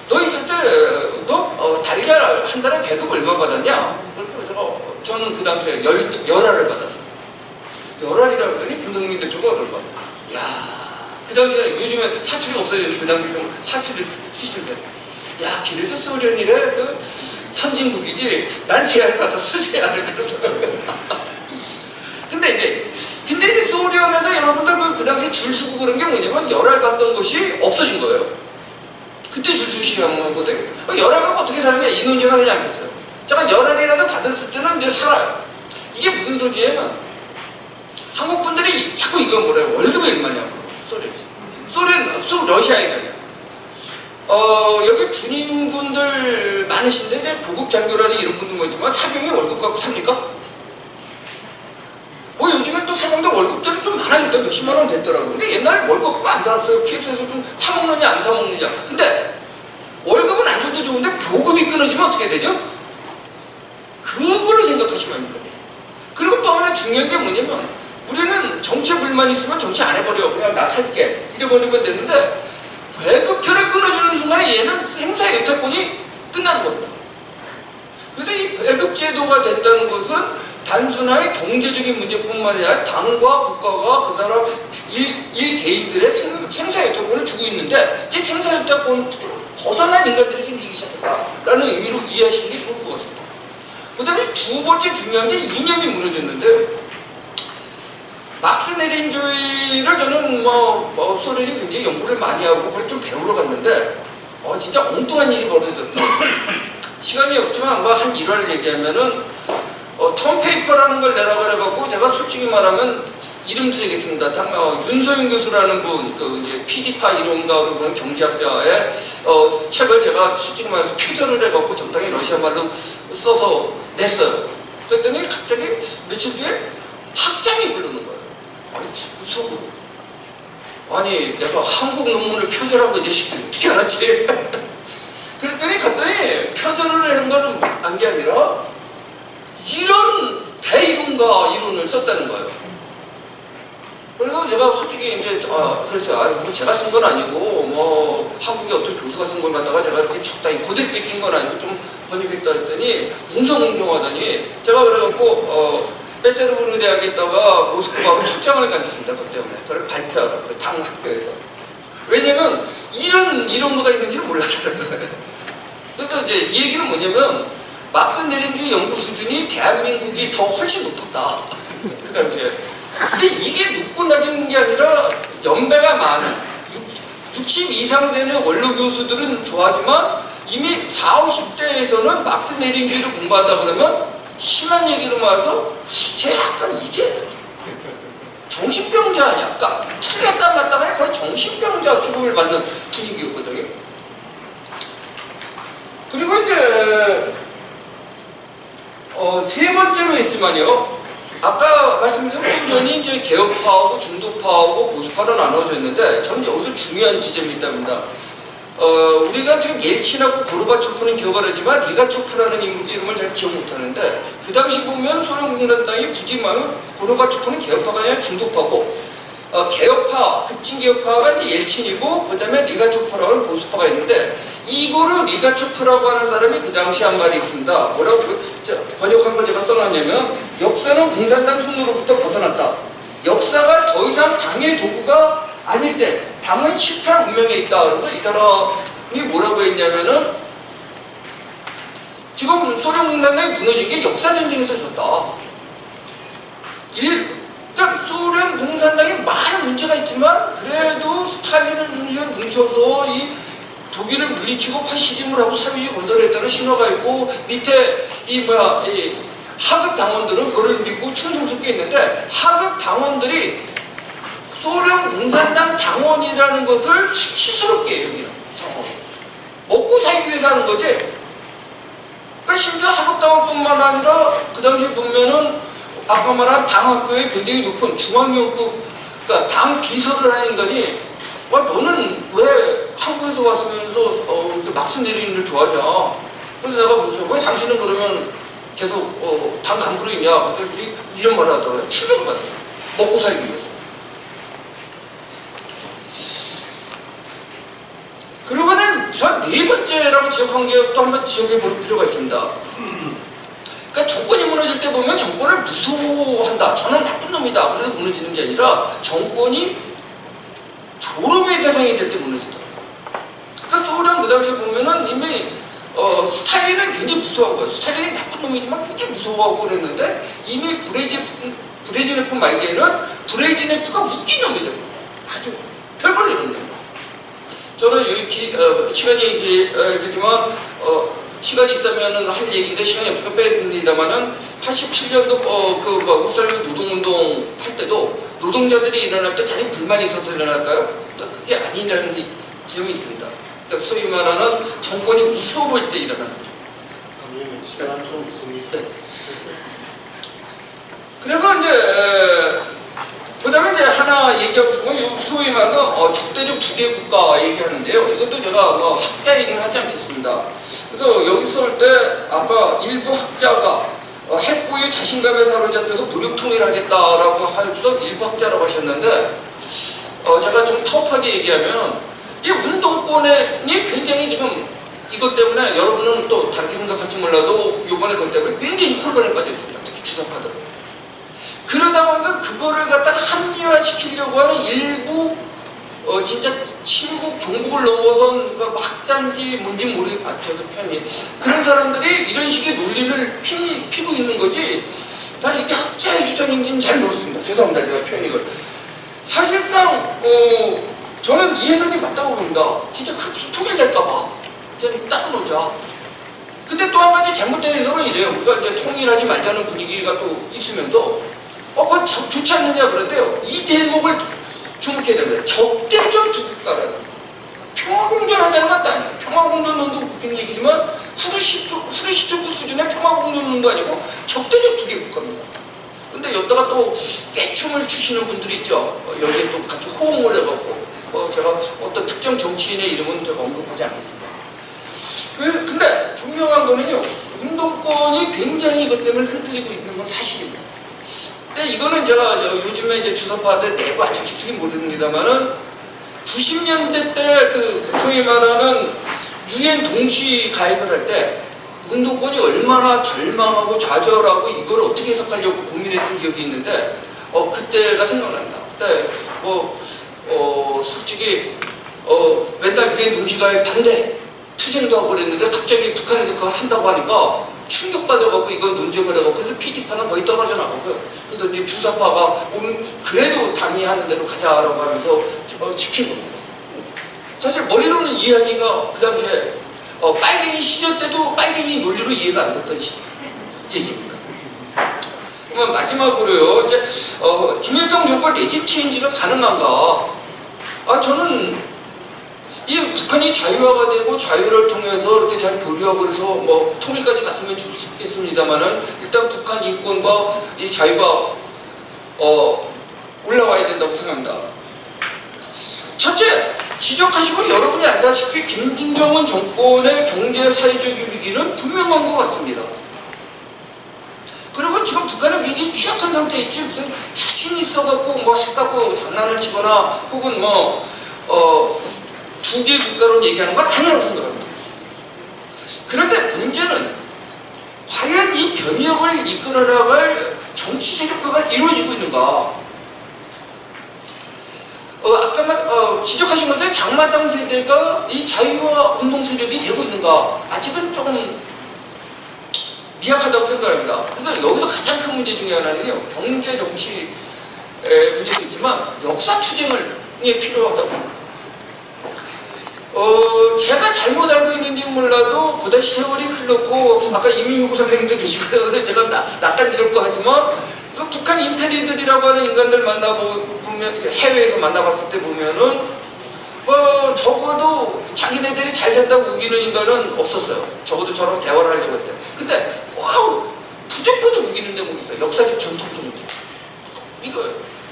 너 있을 때 너 달걀 한 달에 배급 얼마 받았냐? 그래서 저는 그 당시에 열알을 받았어요. 열알이라고 했더니 김성민 대표가 그러더라고요. 야, 그 당시에 요즘에 사투리가 없어졌는데 그 당시에 좀 사투리를 쓰시는데, 야, 그래도 소련이래 그 선진국이지. 난 세알 받았어, 세알을. 그러더라고요. 근데 이제 소련에서 여러분들 그 당시에 줄 서고 그런 게 뭐냐면 열알 받던 것이 없어진 거예요. 그때 줄 서시는 거거든요. 열알하고 어떻게 사느냐 이 논쟁을 하지 않겠어요. 잠깐 열알이라도 받았을 때는 이제 살아요. 이게 무슨 소리냐면 한국 분들이 자꾸 이거 뭐래요? 월급이 얼마냐고. 러시아에 가요. 여기 군인분들 많으신데 이제 고급 장교라든지 이런 분들 뭐 있지만 사병이 월급 갖고 삽니까? 뭐 요즘엔 또 사병들 월급들이 좀 많아졌다. 몇십만 원 됐더라고요. 근데 옛날에 월급 갖고 안 살았어요. PX에서 좀 사먹느냐 안 사먹느냐. 근데 월급은 안 줘도 좋은데 보급이 끊어지면 어떻게 되죠? 그걸로 생각하시면 됩니다. 그리고 또 하나 중요한 게 뭐냐면 우리는 정치 불만이 있으면 정치 안 해버려. 그냥 나 살게. 이래버리면 되는데 배급표를 끊어주는 순간에 얘는 행사 여태권이 끝나는 겁니다. 그래서 이 배급 제도가 됐다는 것은 단순하게 경제적인 문제뿐만 아니라 당과 국가가 그 사람 일 개인들의 생사 여태권을 주고 있는데 이제 생사 여태권 좀 벗어난 인간들이 생기기 시작했다라는 의미로 이해하시는 게 좋을 것 같습니다. 그 다음에 두 번째 중요한 게 이념이 무너졌는데 막스 레닌주의를 저는 소련이 굉장히 연구를 많이 하고 그걸 좀 배우러 갔는데 진짜 엉뚱한 일이 벌어졌다. 시간이 없지만 한 1화를 얘기하면은 텀페이퍼라는 걸 내라 그래갖고 제가 솔직히 말하면 이름도 되겠습니다. 윤소윤 교수라는 분, 이제 PD파 이론가 그런 경제학자의 책을 제가 솔직히 말해서 표절을 해갖고 적당히 러시아 말로 써서 냈어요. 그랬더니 갑자기 며칠 뒤에 학장이 부르는 거예요. 아니, 무서워. 아니, 내가 한국 논문을 표절한 거 이제 어떻게 알았지? 그랬더니 갔더니 표절을 한 거는 안 게 아니라 이런 대이론가 이론을 썼다는 거예요. 그래서 제가 솔직히 이제 그랬어요. 뭐 제가 쓴 건 아니고 한국의 어떤 교수가 쓴 걸 갖다가 제가 이렇게 적당히 고대로 뺏긴 건 아니고 좀 번역했다 했더니 웅성웅성하더니 제가 그래갖고 페테르부르크 대학에 있다가 모스크바로 출장을 갔습니다. 그것 때문에 그걸 발표하라. 당 학교에서. 왜냐면 이런 거가 있는지를 몰랐다는 거예요. 그래서 이제 이 얘기는 뭐냐면 막스 레닌주의 연구 수준이 대한민국이 더 훨씬 높았다. 그 당시에. 근데 이게 높고 낮은 게 아니라 연배가 많은 60 이상 되는 원로 교수들은 좋아하지만 이미 40, 50대에서는 막스 내린주의를 공부한다 그러면 심한 얘기로 말해서 제 약간 이게 정신병자 아니야. 그러니까 틀렸다 맞다가 거의 정신병자 취급을 받는 분위기였거든요. 그리고 이제 세 번째로 했지만요. 아까 말씀드린 훈련이 이제 개혁파하고 중도파하고 보수파로 나눠져 있는데 저는 여기서 중요한 지점이 있답니다. 우리가 지금 옐친하고 고르바초프는 기억을 하지만 리가초프라는 이름을 잘 기억 못하는데 그 당시 보면 소련 공산당이 굳이 말하면 고르바초프는 개혁파가 아니라 중도파고 개혁파, 급진개혁파가 이제 옐친이고 그 다음에 리가초프라고 하는 보수파가 있는데 이거를 리가초프라고 하는 사람이 그 당시 한 말이 있습니다. 뭐라고 번역한 걸 제가 써놨냐면 역사는 공산당 손으로부터 벗어났다. 역사가 더 이상 당의 도구가 아닐 때 당은 실패할 운명에 있다. 그래서 이 사람이 뭐라고 했냐면은 지금 소련 공산당이 무너진 게 역사전쟁에서 졌다. 그러니까 소련 공산당에 많은 문제가 있지만 그래도 스탈린을 뭉쳐서 이 독일을 물리치고 파시즘을 하고 사회주의 건설을 했다는 신호가 있고 밑에 이 하급 당원들은 그걸 믿고 충성스럽게 있는데 하급 당원들이 소련 공산당 당원이라는 것을 수치스럽게 여기는 먹고 살기 위해서 하는 거지. 그러니까 심지어 하급 당원뿐만 아니라 그 당시에 보면은 아까 말한 당학교의 굉장히 높은 중앙위원급 그러니까 당 비서를 하는 인간이 너는 왜 한국에서 왔으면서 막스 내린을 좋아하냐. 그래서 내가 무슨 왜 당신은 그러면 계속 당 간부로 있냐. 이런 말을 하더라고요. 충격을 받아요. 먹고 살기 위해서. 그러면은 전 네 번째라고 지적한 게 또 한번 지적해 볼 필요가 있습니다. 그러니까 정권이 무너질 때 보면 정권을 무서워한다. 저는 나쁜 놈이다. 그래서 무너지는 게 아니라 정권이 조롱의 대상이 될 때 무너지다. 그러니까 소련 그 당시에 보면은 이미 스탈린은 굉장히 무서워한 거예요. 스탈린이 나쁜 놈이지만 굉장히 무서워하고 그랬는데 이미 브레즈네프 말기에는 브레즈네프가 웃긴 놈이 되고 아주 별걸 이뤘네요. 저는 여기 시간이 그렇지만 시간이 있다면 할 얘기인데 시간이 없으면 빼드립니다만은 87년도 흑살력 노동운동 할 때도 노동자들이 일어날 때 다들 불만이 있어서 일어날까요? 그게 아니라는 지점이 있습니다. 그러니까 소위 말하는 정권이 무서워 보일 때 일어나는 거죠. 시간 좀 있습니다. 그래서 이제 그 다음에 이제 하나 얘기하고 싶은 건 소위 말해서 적대적 두 개 국가 얘기하는데요. 이것도 제가 학자 얘기는 하지 않겠습니다. 그래서 여기 쏠 때 아까 일부 학자가 핵보유 자신감에 사로잡혀서 무력 통일하겠다라고 하면서 일부 학자라고 하셨는데 제가 좀 터프하게 얘기하면 이 운동권이 굉장히 지금 이것 때문에 여러분은 또 다르게 생각할지 몰라도 이번에 그것 때문에 굉장히 혼란에 빠져 있습니다. 특히 주사파들. 그러다 보니까 그거를 갖다가 합리화시키려고 하는 일부 진짜 친국 종북을 넘어선 그 학자인지 뭔지 모르겠어요. 저도 편이 그런 사람들이 이런 식의 논리를 피고 있는 거지. 난 이게 학자의 주장인지는 잘 모르겠습니다. 죄송합니다. 제가 표현이걸 사실상 저는 이 해석이 맞다고 봅니다. 진짜 흡수 통일될까봐 저는 딱 놓자. 근데 또 한 가지 잘못된 해석은 이래요. 우리가 이제 통일하지 말자는 분위기가 또 있으면서 그건 참 좋지 않느냐 그런데요. 이 대목을 주목해야 됩니다. 적대적 두 국가라는 평화공존하자는 것도 아니에요. 평화공존론도 웃기는 얘기지만 후르시초프 수준의 평화공존론도 아니고 적대적 두 개 국가입니다. 근데 여기다가 또 깨춤을 추시는 분들이 있죠. 여기에 또 같이 호응을 해갖고 제가 어떤 특정 정치인의 이름은 제가 언급하지 않겠습니다. 근데 분명한 거는요. 운동권이 굉장히 이것 때문에 흔들리고 있는 건 사실입니다. 근데 이거는 제가 요즘에 이제 주사파한테 내부 아주 깊숙이 모릅니다만은 90년대 때 소위 말하는 유엔 동시 가입을 할 때 운동권이 얼마나 절망하고 좌절하고 이걸 어떻게 해석하려고 고민했던 기억이 있는데 그때가 생각난다. 그때 솔직히 맨날 유엔 동시 가입 반대 투쟁도 하고 그랬는데 갑자기 북한에서 그거 한다고 하니까 충격받아갖고 이건 논쟁을 하고 그래서 PD파는 거의 떨어져 나가고요. 그래서 이제 주사파가 그래도 당이 하는 대로 가자라고 하면서 지킨 겁니다. 사실 머리로는 이야기가 그 당시에 빨갱이 시절 때도 빨갱이 논리로 이해가 안 됐던 얘기입니다. 그러면 마지막으로요, 이제 김일성 정권 레짐 체인지가 가능한가? 저는 이 북한이 자유화가 되고 자유를 통해서 이렇게 잘 교류하고 그래서 뭐 통일까지 갔으면 좋겠습니다만은 일단 북한 인권과 이 자유가 올라와야 된다고 생각합니다. 첫째, 지적하시고 여러분이 알다시피 김정은 정권의 경제 사회적 위기는 분명한 것 같습니다. 그리고 지금 북한은 굉장히 취약한 상태에 있지 무슨 자신 있어갖고 뭐 해갖고 장난을 치거나 혹은 두 개 국가로 얘기하는 건 아니라고 생각합니다. 그런데 문제는 과연 이 변혁을 이끌어나갈 정치 세력화가 이루어지고 있는가? 아까 지적하신 것처럼 장마당 세대가 이 자유화 운동 세력이 되고 있는가? 아직은 조금 미약하다고 생각합니다. 그래서 여기서 가장 큰 문제 중에 하나는요, 경제 정치 문제도 있지만 역사 투쟁이 필요하다고. 제가 잘못 알고 있는지 몰라도 보다 세월이 흘렀고 아까 이민국 선생님도 계시고 그래서 제가 낯간지를 거 하지만 그 북한 인텔리들이라고 하는 인간들 만나보면 해외에서 만나봤을 때 보면은 적어도 자기네들이 잘 산다고 우기는 인간은 없었어요. 적어도 저랑 대화를 하려고 할 때. 근데 부족부족 우기는 대목이 있어요. 역사적 전통성인지 이거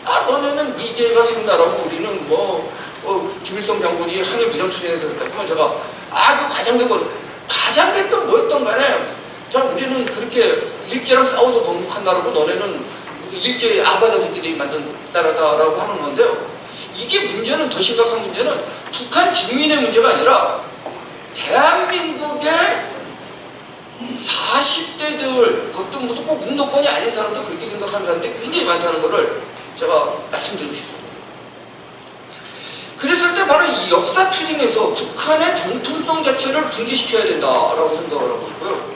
너네는 미제가 생나라고 우리는 김일성 장군이 항해 무장수행에서 그랬다면 제가 그 과장됐던 뭐였던 간에 우리는 그렇게 일제랑 싸워서 건국한 나라고 너네는 일제 아바다 새끼들이 만든 나라다라고 하는 건데요. 이게 문제는 더 심각한 문제는 북한 주민의 문제가 아니라 대한민국의 40대들 그것도 무슨 꼭 운동권이 아닌 사람도 그렇게 생각하는 사람들이 굉장히 많다는 것을 제가 말씀드리고 싶습니다. 그랬을 때 바로 이 역사 투쟁에서 북한의 정통성 자체를 붕괴시켜야 된다라고 생각을 하고 있고요.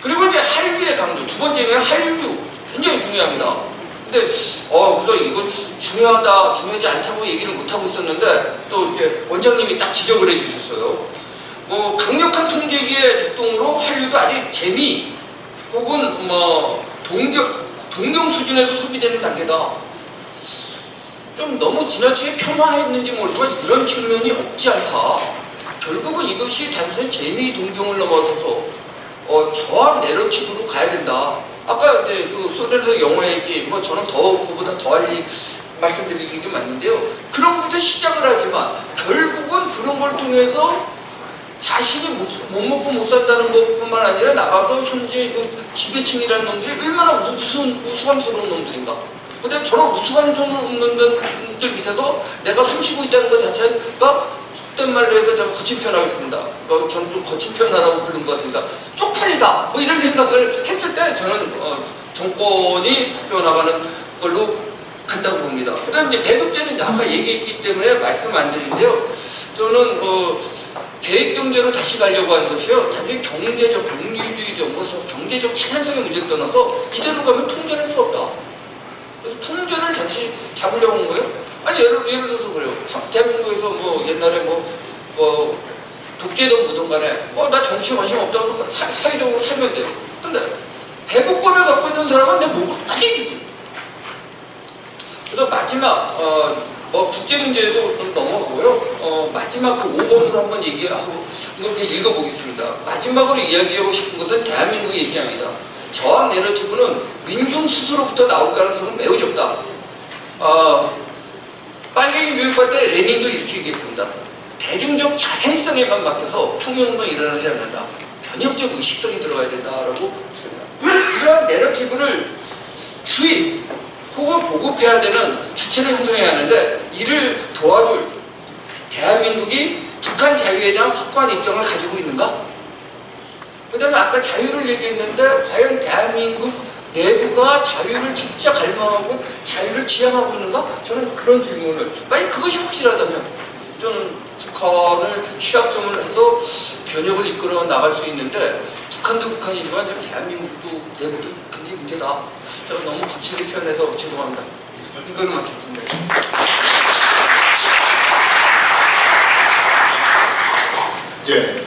그리고 이제 한류의 강조, 두 번째는 한류 굉장히 중요합니다. 근데 그래서 이거 중요하지 않다고 얘기를 못 하고 있었는데 또 이렇게 원장님이 딱 지적을 해주셨어요. 강력한 통제기의 작동으로 한류도 아직 재미 혹은 동경 수준에서 소비되는 단계다. 좀 너무 지나치게 평화했는지 모르지만 이런 측면이 없지 않다. 결국은 이것이 단순히 재미 동경을 넘어서서 저항 내러티브로 가야 된다. 아까 그 소련에서 영화 얘기 저는 그보다 더할 말씀드리는 게 맞는데요. 그런 것부터 시작을 하지만 결국은 그런 걸 통해서 자신이 못 먹고 못 산다는 것뿐만 아니라 나가서 현재 그 지배층이라는 놈들이 얼마나 우스꽝스러운 놈들인가. 근데 저런 우스꽝스러운 놈들 밑에서 내가 숨쉬고 있다는 것 자체가 속된 말로 해서 제가 거친 표현하겠습니다. 저는 좀 거친 표현하라고 부른 것 같으니까 쪽팔리다 이런 생각을 했을 때 저는 정권이 바뀌어나가는 걸로 간다고 봅니다. 그 다음에 이제 배급제는 아까 얘기했기 때문에 말씀 안 드리는데요. 저는 계획경제로 다시 가려고 하는 것이요. 단순히 경제적, 공유주의적, 경제적 차산성의 문제를 떠나서 이대로 가면 통제를 할 수 없다. 그래서 통제를 잠시 잡으려고 하는 거예요. 아니 예를 들어서 그래요. 대한민국에서 옛날에 독재든 뭐든 간에 나 정치에 관심 없다고 사회적으로 살면 돼요. 근데 배급권을 갖고 있는 사람은 내 목을 빨리 주고. 그래서 마지막 국제 문제도 좀 넘어가고요. 마지막 그 5번으로 한번 얘기하고 이렇게 읽어보겠습니다. 마지막으로 이야기하고 싶은 것은 대한민국의 입장이다. 저항 내러티브는 민중 스스로부터 나올 가능성은 매우 적다. 빨갱이 교육할 때 레닌도 이렇게 얘기했습니다. 대중적 자생성에만 맡겨서 혁명운동이 일어나지 않는다. 변혁적 의식성이 들어가야 된다라고 했습니다. 이러한 내러티브를 주입 혹은 보급해야 되는 주체를 형성해야 하는데 이를 도와줄 대한민국이 북한 자유에 대한 확고한 입장을 가지고 있는가? 그 다음에 아까 자유를 얘기했는데 과연 대한민국 내부가 자유를 진짜 갈망하고 자유를 지향하고 있는가? 저는 그런 질문을 만약 그것이 확실하다면 저는 북한을 취약점을 해서 변혁을 이끌어 나갈 수 있는데 북한도 북한이지만 대한민국도 내부도 굉장히 문제다. 제가 너무 거칠게 표현해서 죄송합니다. 이거는 마치겠습니다. 예,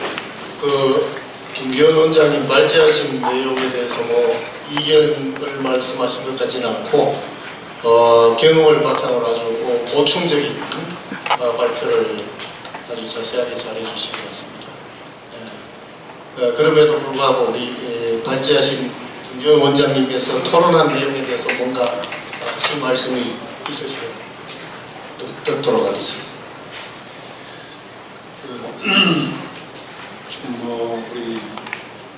김기현 원장님 발제하신 내용에 대해서 뭐 이견을 말씀하신 것 같지는 않고 경험을 바탕으로 아주 보충적인 발표를 아주 자세하게 잘해주신 것 같습니다. 그럼에도 불구하고 우리 발제하신 김기현 원장님께서 토론한 내용에 대해서 뭔가 하실 말씀이 있으시면 듣도록 하겠습니다. 지금 우리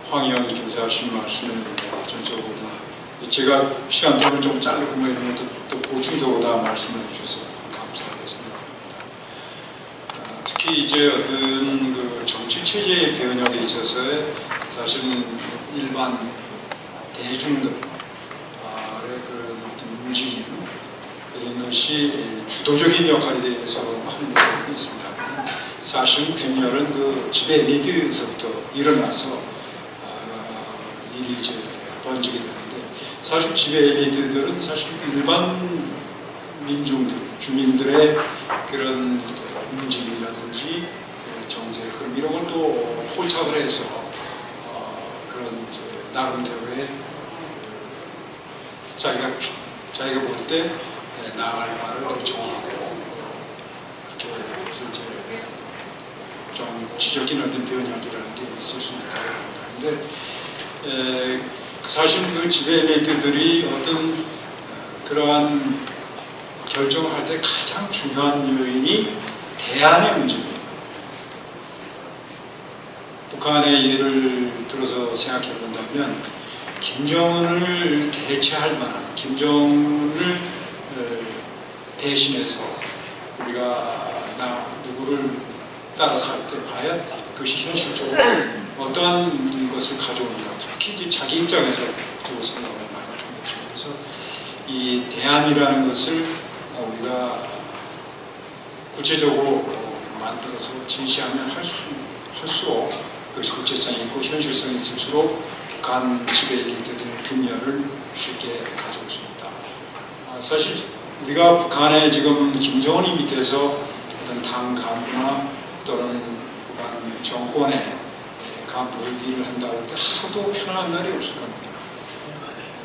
황의원 교사 하신 말씀을 전적으로 다 제가 시간 때문에 좀 자르고 이런 것도 또 보충적으로 다 말씀해 주셔서 감사하게 생각합니다. 특히 이제 어떤 그 정치 체제의 변혁에 있어서의 사실은 일반 대중들의 그런 어떤 움직임 이런 것이 주도적인 역할에 대해서 하는 부분이 있습니다. 사실 균열은 그 지배 엘리트에서부터 일어나서 일이 이제 번지게 되는데 사실 지배 엘리트들은 사실 일반 민중들, 주민들의 그런 움직임이라든지 정세 흐름 이런 걸 또 포착을 해서 그런 이제 나름대로의 자기가 볼 때 나아갈 바를 또 정하고 그렇게 해서 이제 좀 지적인 어떤 변혁이라는 게 있을 수 있다고 봅니다. 그런데 사실 그 지배 엘리트들이 어떤 그러한 결정을 할 때 가장 중요한 요인이 대안의 문제입니다. 북한의 예를 들어서 생각해 본다면 김정은을 대체할 만한 김정은을 대신해서 우리가 누구를 따라서 할 때 과연 그것이 현실적으로 어떠한 것을 가져오는가 특히 이제 자기 입장에서 두고 생각을 많이 하는 거죠. 그래서 이 대안이라는 것을 우리가 구체적으로 만들어서 제시하면 할수록 그것이 구체성이 있고 현실성이 있을수록 북한 지배 엘리트들의 균열을 쉽게 가져올 수 있다. 사실 우리가 북한에 지금 김정은이 밑에서 어떤 당 간부나 또는 북한 정권의 간부들 일을 한다고 할 때 하도 편안한 날이 없을 겁니다.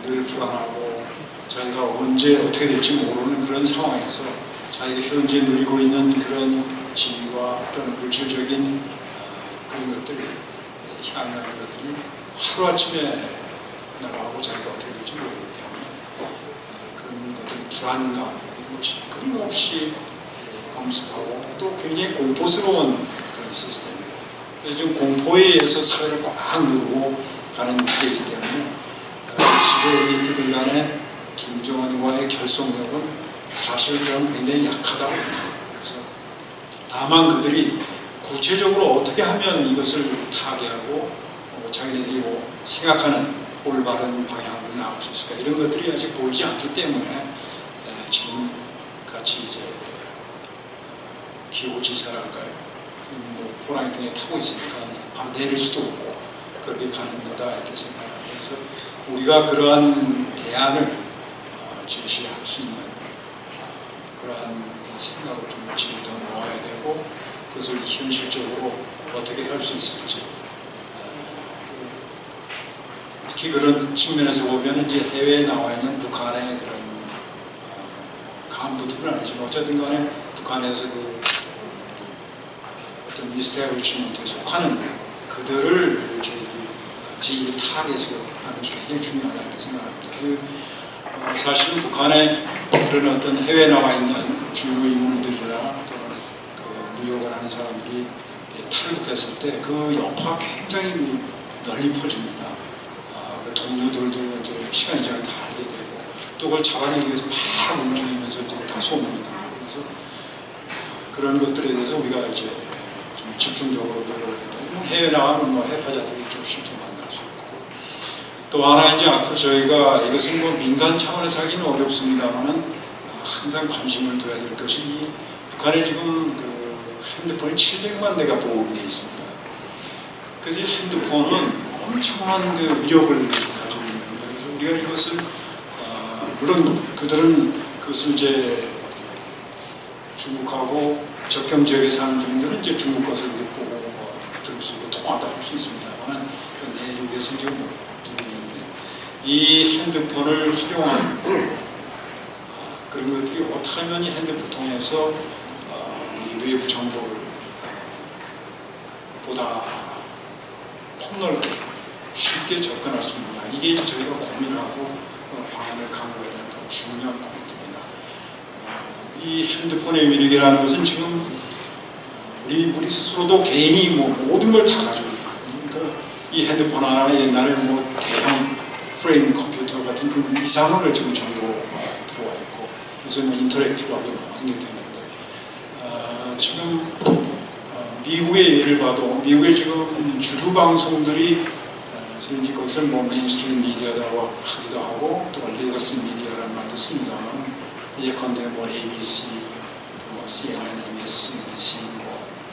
늘 불안하고 자기가 언제 어떻게 될지 모르는 그런 상황에서 자기가 현재 누리고 있는 그런 지위와 또는 물질적인 그런 것들이 향하는 것들이 하루아침에 나가고 자기가 어떻게 될지 모르기 때문에 그런 어떤 불안감 이런 것이 끊임없이 엄습하고 또 굉장히 공포스러운 그런 시스템이에요. 그래서 지금 공포에 의해서 사회를 꽉 누르고 가는 기제이기 때문에 지배 엘리트들 간의 김정은과의 결속력은 사실 저는 굉장히 약하다고 봅니다. 그래서 다만 그들이 구체적으로 어떻게 하면 이것을 타개하고 자기들이 생각하는 올바른 방향으로 나올 수 있을까 이런 것들이 아직 보이지 않기 때문에 지금 같이 이제 기호지사랄까요? 호랑이 등에 타고 있으니까 바로 내릴 수도 없고 그렇게 가는 거다 이렇게 생각합니다. 그래서 우리가 그러한 대안을 제시할 수 있는 그러한 생각을 좀 지금 더 모아야 되고 그것을 현실적으로 어떻게 할 수 있을지 특히 그런 측면에서 보면 이제 해외에 나와 있는 북한의 그런 간부들은 아니지만 어쨌든 간에 북한에서 그 어떤 이스태블리시먼트에 속하는 그들을 제1 타겟으로 하는 것이 굉장히 중요하다 이렇게 생각합니다. 사실은 북한의 그런 어떤 해외에 나와 있는 주요 인물들이나 또는 그 무역을 하는 사람들이 탈북했을 때 그 여파가 굉장히 널리 퍼집니다. 동료들도 이제 시간이 지나면 다 알게 되고 또 그걸 잡아내기 위해서 막 움직이면서 이제 다 소문이 나고 그래서 그런 것들에 대해서 우리가 이제 좀 집중적으로 노력을 해야 되고 해외 나가면 해파자들이 좀 쉽게 만날 수 있고 또 하나 이제 앞으로 저희가 이것은 민간 차원에서 하기는 어렵습니다만은 항상 관심을 둬야 될 것이 북한에 지금 그 핸드폰이 700만 대가 보호되어 있습니다. 그래서 핸드폰은 엄청난 그 위력을 가지고 있는 겁니다. 그래서 우리가 이것을 물론 그들은 그것을 이제 중국하고 접경 지역에 사는 주민들은 이제 중국 것을 보고 듣고 정확하다 할 수 있습니다만 그 내륙에서 지금 모르겠는데 이 핸드폰을 활용한 그런 것들이 어떻게 하면 이 핸드폰을 통해서 이 외부 정보를 보다 폭넓게 쉽게 접근할 수 있는가, 이게 이제 저희가 고민하고 방안을 강구해야 되는 중요한 포인트입니다. 이 핸드폰의 위력이라는 것은 지금 우리 스스로도 개인이 모든 걸 다 가지고 있거든요. 그러니까 이 핸드폰 하나 옛날에 대형 프레임 컴퓨터 같은 그 이상으로 지금 정보가 들어와 있고 요즘 인터랙티브하게 모든 게 되는데 지금 미국의 예를 봐도 미국의 지금 주류 방송들이 이제 거기서 메인스트림 미디어라고 하기도 하고 또 레거시 미디어라는 말도 씁니다만 예컨대 ABC, CNN, MSNBC,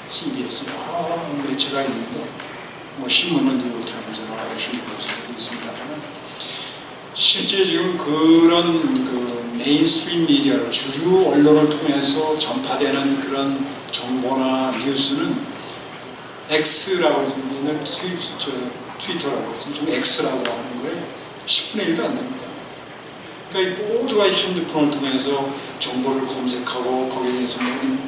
CBS 여러 매체가 있는데 신문은 뉴욕타임즈나 워싱턴포스트도 있습니다만 실제 지금 그런 그 메인스트림 미디어 주류 언론을 통해서 전파되는 그런 정보나 뉴스는 X라고 해서 있는 트위터라고 해서 좀 X라고 하는 거에 10분의 1도 안 됩니다. 그러니까 이 모두가 핸드폰을 통해서 정보를 검색하고 거기에 대해서 모든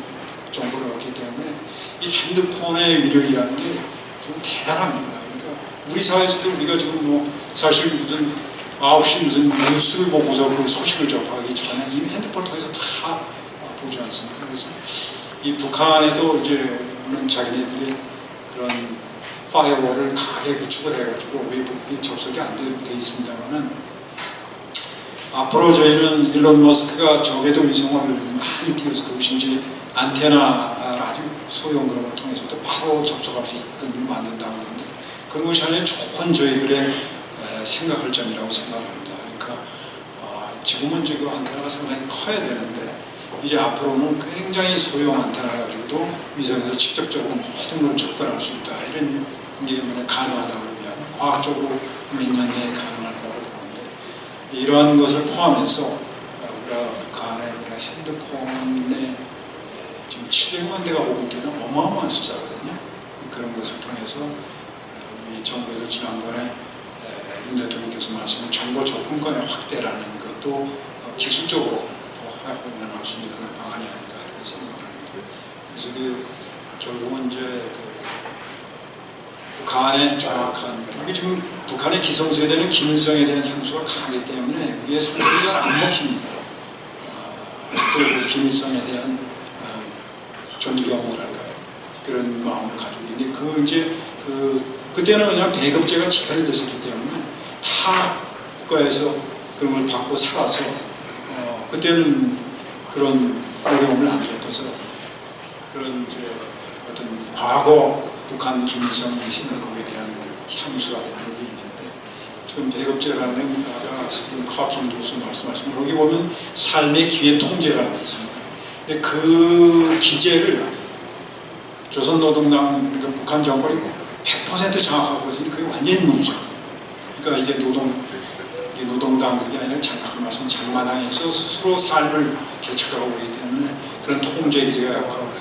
정보를 얻기 때문에 이 핸드폰의 위력이라는 게 좀 대단합니다. 그러니까 우리 사회에서도 우리가 지금 사실 무슨 9시 무슨 뉴스를 보고서 그 소식을 접하기 전에 이 핸드폰을 통해서 다 보지 않습니까? 그래서 이 북한에도 이제 물론 자기네들이 그런 파이어월을 강하게 구축을 해가지고 외부에 접속이 안 돼 있습니다만은 앞으로 저희는 일론 머스크가 저궤도 위성을 많이 띄워서 그것이 이제 안테나 아주 소형 그런 걸 통해서도 바로 접속할 수 있게끔 만든다는 건데 그런 것이 아니라 좋은 저희들의 생각할 점이라고 생각합니다. 그러니까 지금은 지금 안테나가 상당히 커야 되는데 이제 앞으로는 굉장히 소형 안테나 가지고도 위성에서 직접적으로 모든 걸 접근할 수 있다. 이런 게 가능하다고 하면 과학적으로 몇 년 내에 가능할 거라고 보는데 이러한 것을 포함해서 우리가 북한의 핸드폰에 지금 700만 대가 보급되는 어마어마한 숫자거든요. 그런 것을 통해서 우리 정부에서 지난번에 윤 대통령께서 말씀한 정보 접근권의 확대라는 것도 기술적으로 활용할 수 있는 그런 방안이 아닐까 이렇게 생각합니다. 그래서 결국은 이제 북한의 정확한 이게 지금 북한의 기성세대는 김일성에 대한 향수가 강하기 때문에 우리의 성격이 잘 안 먹힙니다. 또 김일성에 대한 존경이랄까요 그런 마음을 가지고 있는데 그때는 그냥 배급제가 제대로 됐었기 때문에 다 국가에서 그런 걸 받고 살아서 그때는 그런 어려움을 안 겪어서 그런 이제 어떤 과거 북한 김일성이 생긴 거에 대한 향수가 된 게 있는데 지금 배급제라는 아까 스티븐 카킹 교수 말씀하신 거기 보면 삶의 기회 통제라는 게 있습니다. 근데 그 기제를 조선노동당 그러니까 북한 정권이 100% 장악하고 있으니 그게 완전히 무너져요. 그러니까 이제 노동당 그게 아니라 장악을 말씀 장마당에서 스스로 삶을 개척하고 있기 때문에 그런 통제 기제가 약하고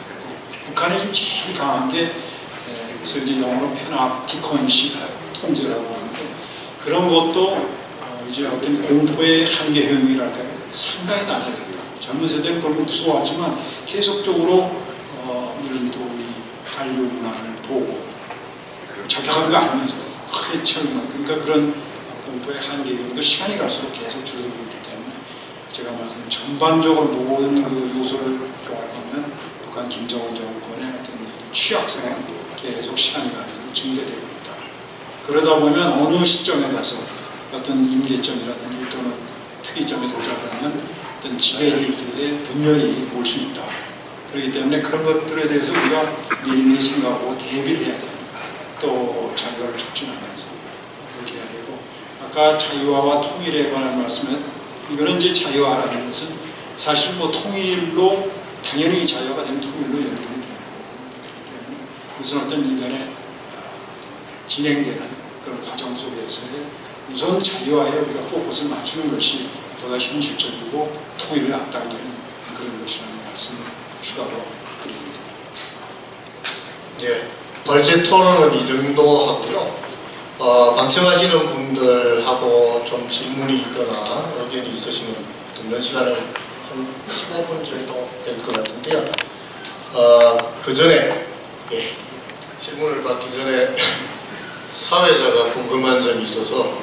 북한이 좀 제일 강한 게 그래서 이제 영어로 페나티콘식 통제라고 하는데 그런 것도 이제 어떤 공포의 한계 효용이랄까요 상당히 낮아집니다. 젊은 세대는 그런 거 무서워하지만 계속적으로 이런 또 이 한류 문화를 보고 접촉한 거 알면서도 크게 체험한 그러니까 그런 공포의 한계 효용도 시간이 갈수록 계속 줄어들고 있기 때문에 제가 말씀드린 전반적으로 모든 그 요소를 조합하면 북한 김정은 정권의 어떤 취약성은 계속 시간이 가면서 증대되고 있다. 그러다 보면 어느 시점에 가서 어떤 임계점이라든지 또는 특이점에 도달하면 어떤 지배 엘리트의 분열이 올 수 있다. 그렇기 때문에 그런 것들에 대해서 우리가 미리미리 생각하고 대비를 해야 됩니다. 또 자유화를 촉진하면서 그렇게 해야 되고 아까 자유화와 통일에 관한 말씀은 이거는 이제 자유화라는 것은 사실 통일로 당연히 자유화가 되면 통일로 연결이 됩니다. 무슨 어떤 인간의 진행되는 그런 과정 속에서의 우선 자유화에 우리가 포커스를 맞추는 것이 보다 현실적이고 통일을 앞당기는 그런 것이라는 말씀을 추가로 드립니다. 예. 발제 토론은 이 정도 하고요. 방청하시는 분들하고 좀 질문이 있거나 의견이 있으시면 듣는 시간을 한 15분 정도 될 것 같은데요. 그 전에 질문을 받기 전에 사회자가 궁금한 점이 있어서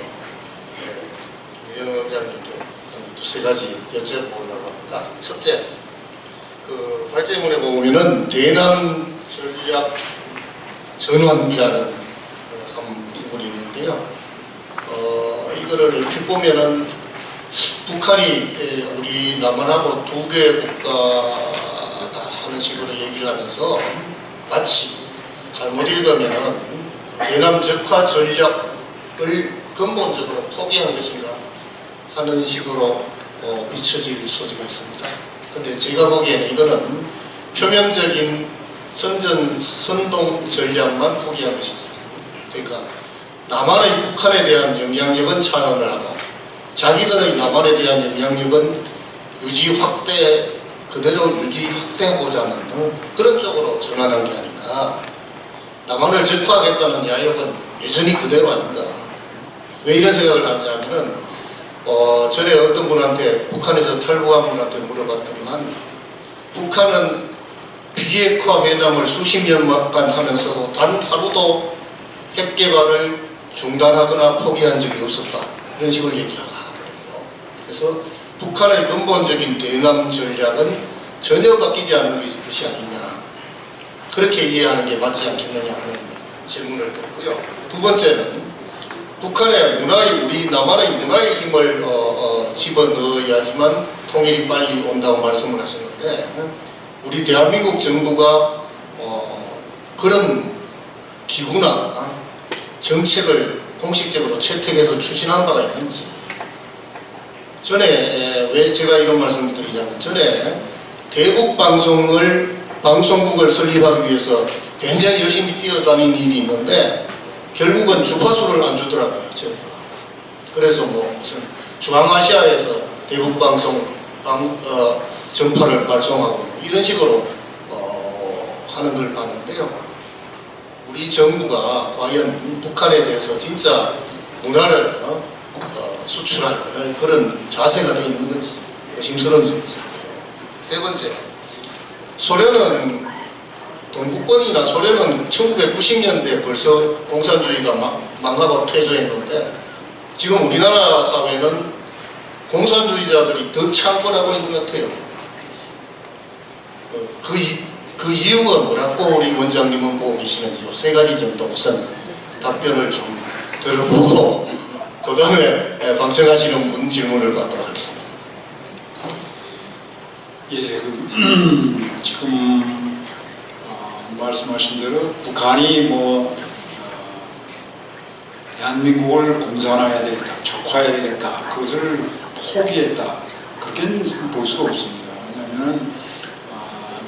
김기현 원장님께 한 두세 가지 여쭤보려고 합니다. 첫째, 그 발제문에 보면은 대남 전략 전환이라는 한 부분이 있는데요. 이거를 이렇게 보면은 북한이 우리 남한하고 두 개 국가다 하는 식으로 얘기를 하면서 마치 잘못 읽으면은 대남 적화 전략을 근본적으로 포기한 것인가 하는 식으로 비춰질 소지가 있습니다. 근데 제가 보기에는 이거는 표면적인 선동 전략만 포기한 것이죠. 그러니까 남한의 북한에 대한 영향력은 차단을 하고 자기들의 남한에 대한 영향력은 그대로 유지 확대하고자 하는 그런 쪽으로 전환한 게 아닌가. 남한을 적화하겠다는 야욕은 여전히 그대로 아닌가. 왜 이런 생각을 하냐면은 전에 어떤 분한테 북한에서 탈북한 분한테 물어봤더니만 북한은 비핵화 회담을 수십 년간 하면서도 단 하루도 핵 개발을 중단하거나 포기한 적이 없었다. 이런 식으로 얘기를 하거든요. 그래서 북한의 근본적인 대남 전략은 전혀 바뀌지 않은 것이 아니냐. 그렇게 이해하는 게 맞지 않겠느냐 하는 질문을 드렸고요. 두 번째는 북한의 우리 남한의 문화의 힘을 집어넣어야지만 통일이 빨리 온다고 말씀을 하셨는데 우리 대한민국 정부가 그런 기구나 정책을 공식적으로 채택해서 추진한 바가 있는지. 전에 왜 제가 이런 말씀을 드리냐면 전에 대북 방송국을 설립하기 위해서 굉장히 열심히 뛰어다닌 일이 있는데 결국은 주파수를 안 주더라고요. 그래서 무슨 중앙아시아에서 대북 방송 전파를 발송하고 이런 식으로 하는 걸 봤는데요. 우리 정부가 과연 북한에 대해서 진짜 문화를 수출할 그런 자세가 되어 있는 건지 의심스러운 점이 있습니다. 세 번째, 소련은 동구권이나 소련은 1990년대 벌써 공산주의가 망하고 퇴조했는데 지금 우리나라 사회는 공산주의자들이 더 창궐하고 있는 것 같아요. 그 이유가 뭐라고 우리 원장님은 보고 계시는지요? 세 가지 정도 우선 답변을 좀 들어보고 그 다음에 방청하시는 분 질문을 받도록 하겠습니다. 예, 지금 말씀하신 대로 북한이 대한민국을 공산화해야 되겠다, 적화해야 되겠다, 그것을 포기했다, 그렇게는 볼 수가 없습니다. 왜냐하면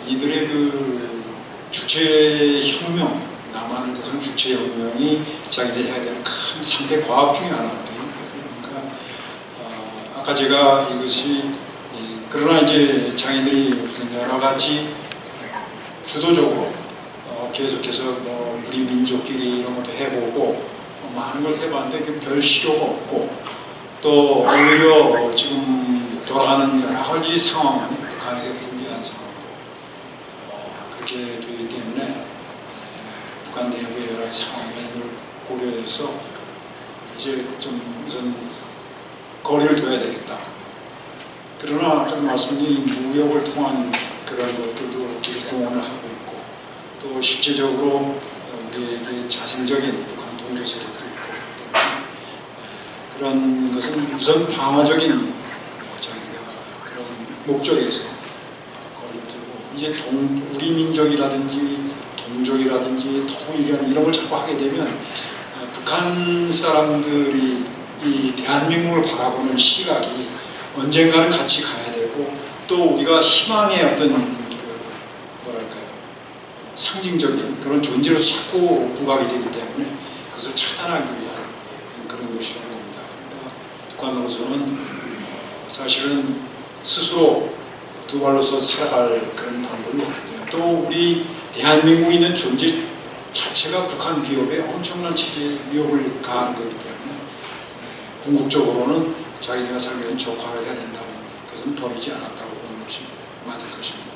이들의 그 주체혁명, 남한을 대해서는 주체혁명이 자기들이 해야 되는 큰 3대 과업 중에 하나거든요. 그러니까 아까 제가 이것이 그러나 이제 자기들이 무슨 여러 가지 주도적으로 계속해서 우리 민족끼리 이런 것도 해보고 많은 걸 해봤는데 별 실효가 없고 또 오히려 지금 돌아가는 여러 가지 상황은 북한에게 불리한 상황으로 그렇게 되기 때문에 북한 내부의 여러 가지 상황을 고려해서 이제 좀 우선 거리를 둬야 되겠다. 그러나 아까 말씀드린 무역을 통한 그런 것들도 공헌을 하고 있고 또 실제적으로 우리에게 자생적인 북한 동조세력들이 있고 그런 것은 우선 방어적인 자기가 그런 목적에서 거리를 두고 이제 우리 민족이라든지 동족이라든지 통일이라든지 이런 걸 자꾸 하게 되면 북한 사람들이 이 대한민국을 바라보는 시각이 언젠가는 같이 가야 되고 또 우리가 희망의 어떤 상징적인 그런 존재로 자꾸 부각이 되기 때문에 그것을 차단하기 위한 그런 것이라고 봅니다. 그러니까 북한으로서는 사실은 스스로 두 발로서 살아갈 그런 방법이 없거든요. 또 우리 대한민국에 있는 존재 자체가 북한 위협에 엄청난 체제 위협을 가하는 거기 때문에 궁극적으로는 자기네가 살고 있는 적화를 해야 된다는 것은 버리지 않았다고 보는 것이 맞을 것입니다.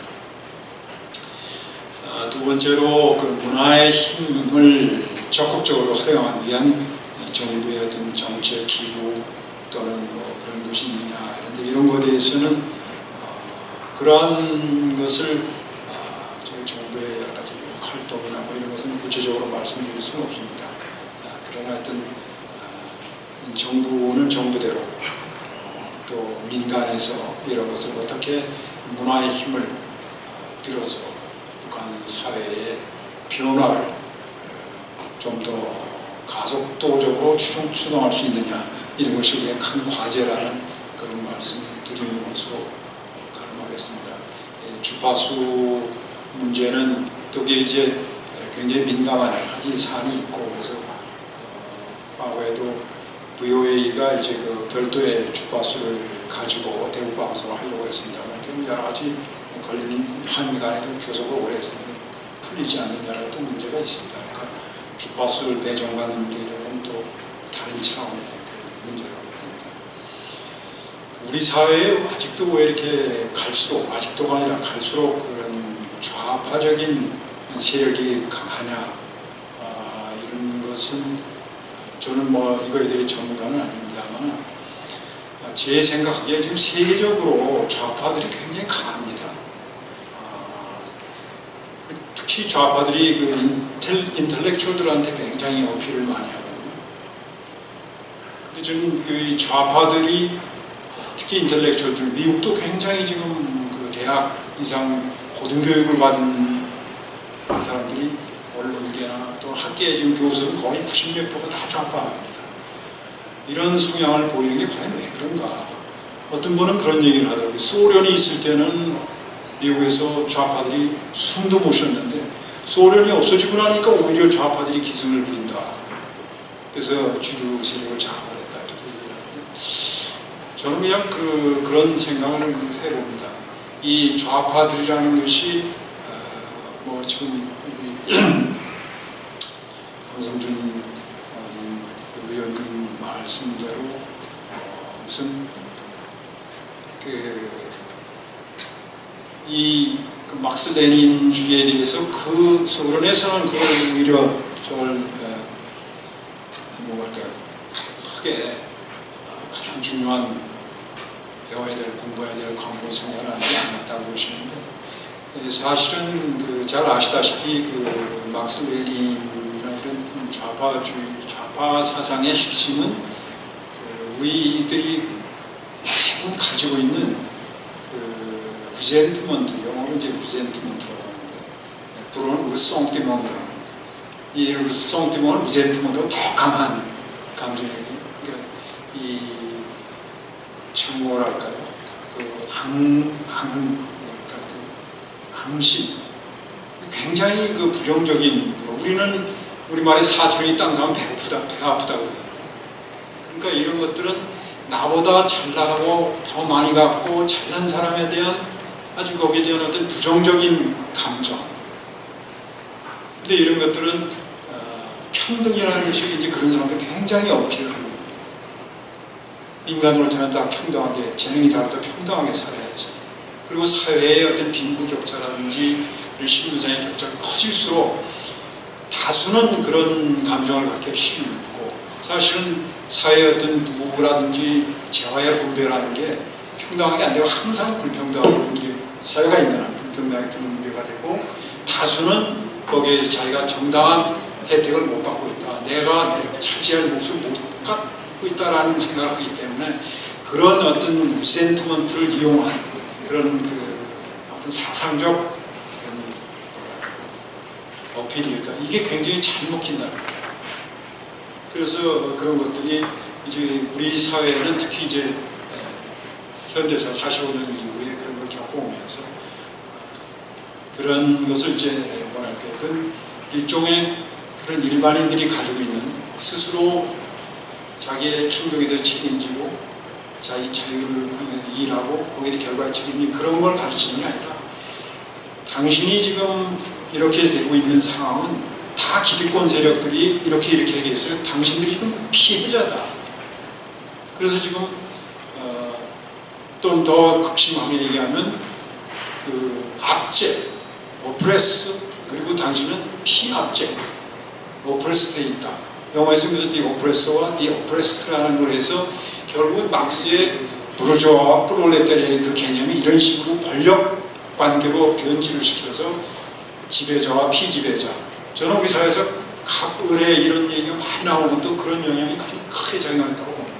두 번째로 그 문화의 힘을 적극적으로 활용하기 위한 정부의 어떤 정책 기부 또는 뭐 그런 것이 있느냐, 그런데 이런 것에 대해서는 그러한 것을 저희 정부의 여러 가지 활동이나 뭐 이런 것은 구체적으로 말씀드릴 수는 없습니다. 그러나 하여튼 정부는 정부대로 또 민간에서 이런 것을 어떻게 문화의 힘을 빌어서 북한 사회의 변화를 좀 더 가속도적으로 추동할 수 있느냐, 이런 것이 우리의 큰 과제라는 그런 말씀 드리는 것으로 가름하겠습니다. 주파수 문제는 여기에 이제 굉장히 민감한 여러 가지 사안이 있고, 그래서 과거에도 VOA가 이제 그 별도의 주파수를 가지고 대북 방송을 하려고 했습니다만 여러 가지 걸린 한미 간에도 교섭을 오래 했습니다. 풀리지 않는 여러 또 문제가 있습니다. 그러니까 주파수를 배정받는 문제는 또 다른 차원의 문제라고 봅니다. 우리 사회에 아직도 왜 이렇게 아직도가 아니라 갈수록 그런 좌파적인 세력이 강하냐, 이런 것은 저는 뭐 이거에 대해 전문가는 아닙니다만 제 생각에 지금 세계적으로 좌파들이 굉장히 강합니다. 특히 좌파들이 그 인텔렉츄얼들한테 굉장히 어필을 많이 하거든요. 근데 저는 그 좌파들이 특히 인텔렉츄얼들, 미국도 굉장히 지금 그 대학 이상 고등교육을 받은 사람들이 언론계나 또 학계에 지금 교수는 거의 90몇 %가 다 좌파입니다. 이런 성향을 보이는 게 과연 왜 그런가? 어떤 분은 그런 얘기를 하더라고요. 소련이 있을 때는 미국에서 좌파들이 숨도 못 쉬었는데 소련이 없어지고 나니까 오히려 좌파들이 기승을 부린다. 그래서 주류 세력을 장악했다, 이렇게 얘기를 하는데 저는 그냥 그런 생각을 해봅니다. 이 좌파들이라는 것이 뭐 지금 강성준 의원님 말씀대로 무슨 이 막스 레닌주의에 대해서 그 소련에서는 그걸 오히려 뭐랄까요, 크게 가장 중요한 배워야 될, 공부해야 될 과목을 생각하지 않았다고 그러시는데, 사실은 잘 아시다시피 그 막스 레닌이나 이런 좌파 사상의 핵심은 우리들이 대부분 가지고 있는 리젠트먼트, 영어로 이제 리젠트먼트라고 하는데, 불어는 루송티몽이라고 합니다. 이 루송티몽은 리젠트먼트가 더 강한 감정이에요. 그러니까 이 증오랄까요? 항심, 굉장히 부정적인, 우리는 우리말에 사촌이 땅 사면 배가 아프다고. 그러니까 이런 것들은 나보다 잘 나가고 더 많이 갖고 잘난 사람에 대한 아주 거기에 대한 어떤 부정적인 감정. 근데 이런 것들은 평등이라는 것이 이제 그런 사람들 굉장히 어필을 하는 겁니다. 인간으로 태어났다 평등하게, 재능이 다르다 평등하게 살아야지. 그리고 사회의 어떤 빈부격차라든지 신분상의 격차가 커질수록 다수는 그런 감정을 갖기 쉽고, 사실은 사회의 어떤 부라든지 재화의 분배라는 게 평등하게 안 되고 항상 불평등하고 사회가 있는 한 불평등하게 분배가 되고, 다수는 거기에 자기가 정당한 혜택을 못 받고 있다, 내가 차지할 몫을 못 갖고 있다라는 생각을 하기 때문에 그런 어떤 리센트먼트를 이용한 그런 어떤 사상적 그런 어필일까, 이게 굉장히 잘 먹힌다. 그래서 그런 것들이 이제 우리 사회는 특히 이제 현대사 45년 이후에 그런 걸 겪어오면서 그런 것을 이제 뭐랄까요, 그 일종의 그런 일반인들이 가지고 있는 스스로 자기의 행동에 대해 책임지고 자기 자유를 향해서 일하고 거기에 결과에 책임이, 그런 걸 가르치는 게 아니라 당신이 지금 이렇게 되고 있는 상황은 다 기득권 세력들이 이렇게 얘기했어요. 당신들이 지금 피해자다. 그래서 지금 좀 더 극심하게 얘기하면 그 압제, 오프레스, 그리고 당신은 피압제, 오프레스돼 있다. 영어에서 The Oppressor와 The Oppressed라는 걸 해서 결국은 막스의 부르주아와 프롤레타리아의 그 개념이 이런 식으로 권력 관계로 변질을 시켜서 지배자와 피지배자. 저는 우리 사회에서 각 의뢰 이런 얘기가 많이 나오는 것도 그런 영향이 많이 크게 작용한다고 봅니다.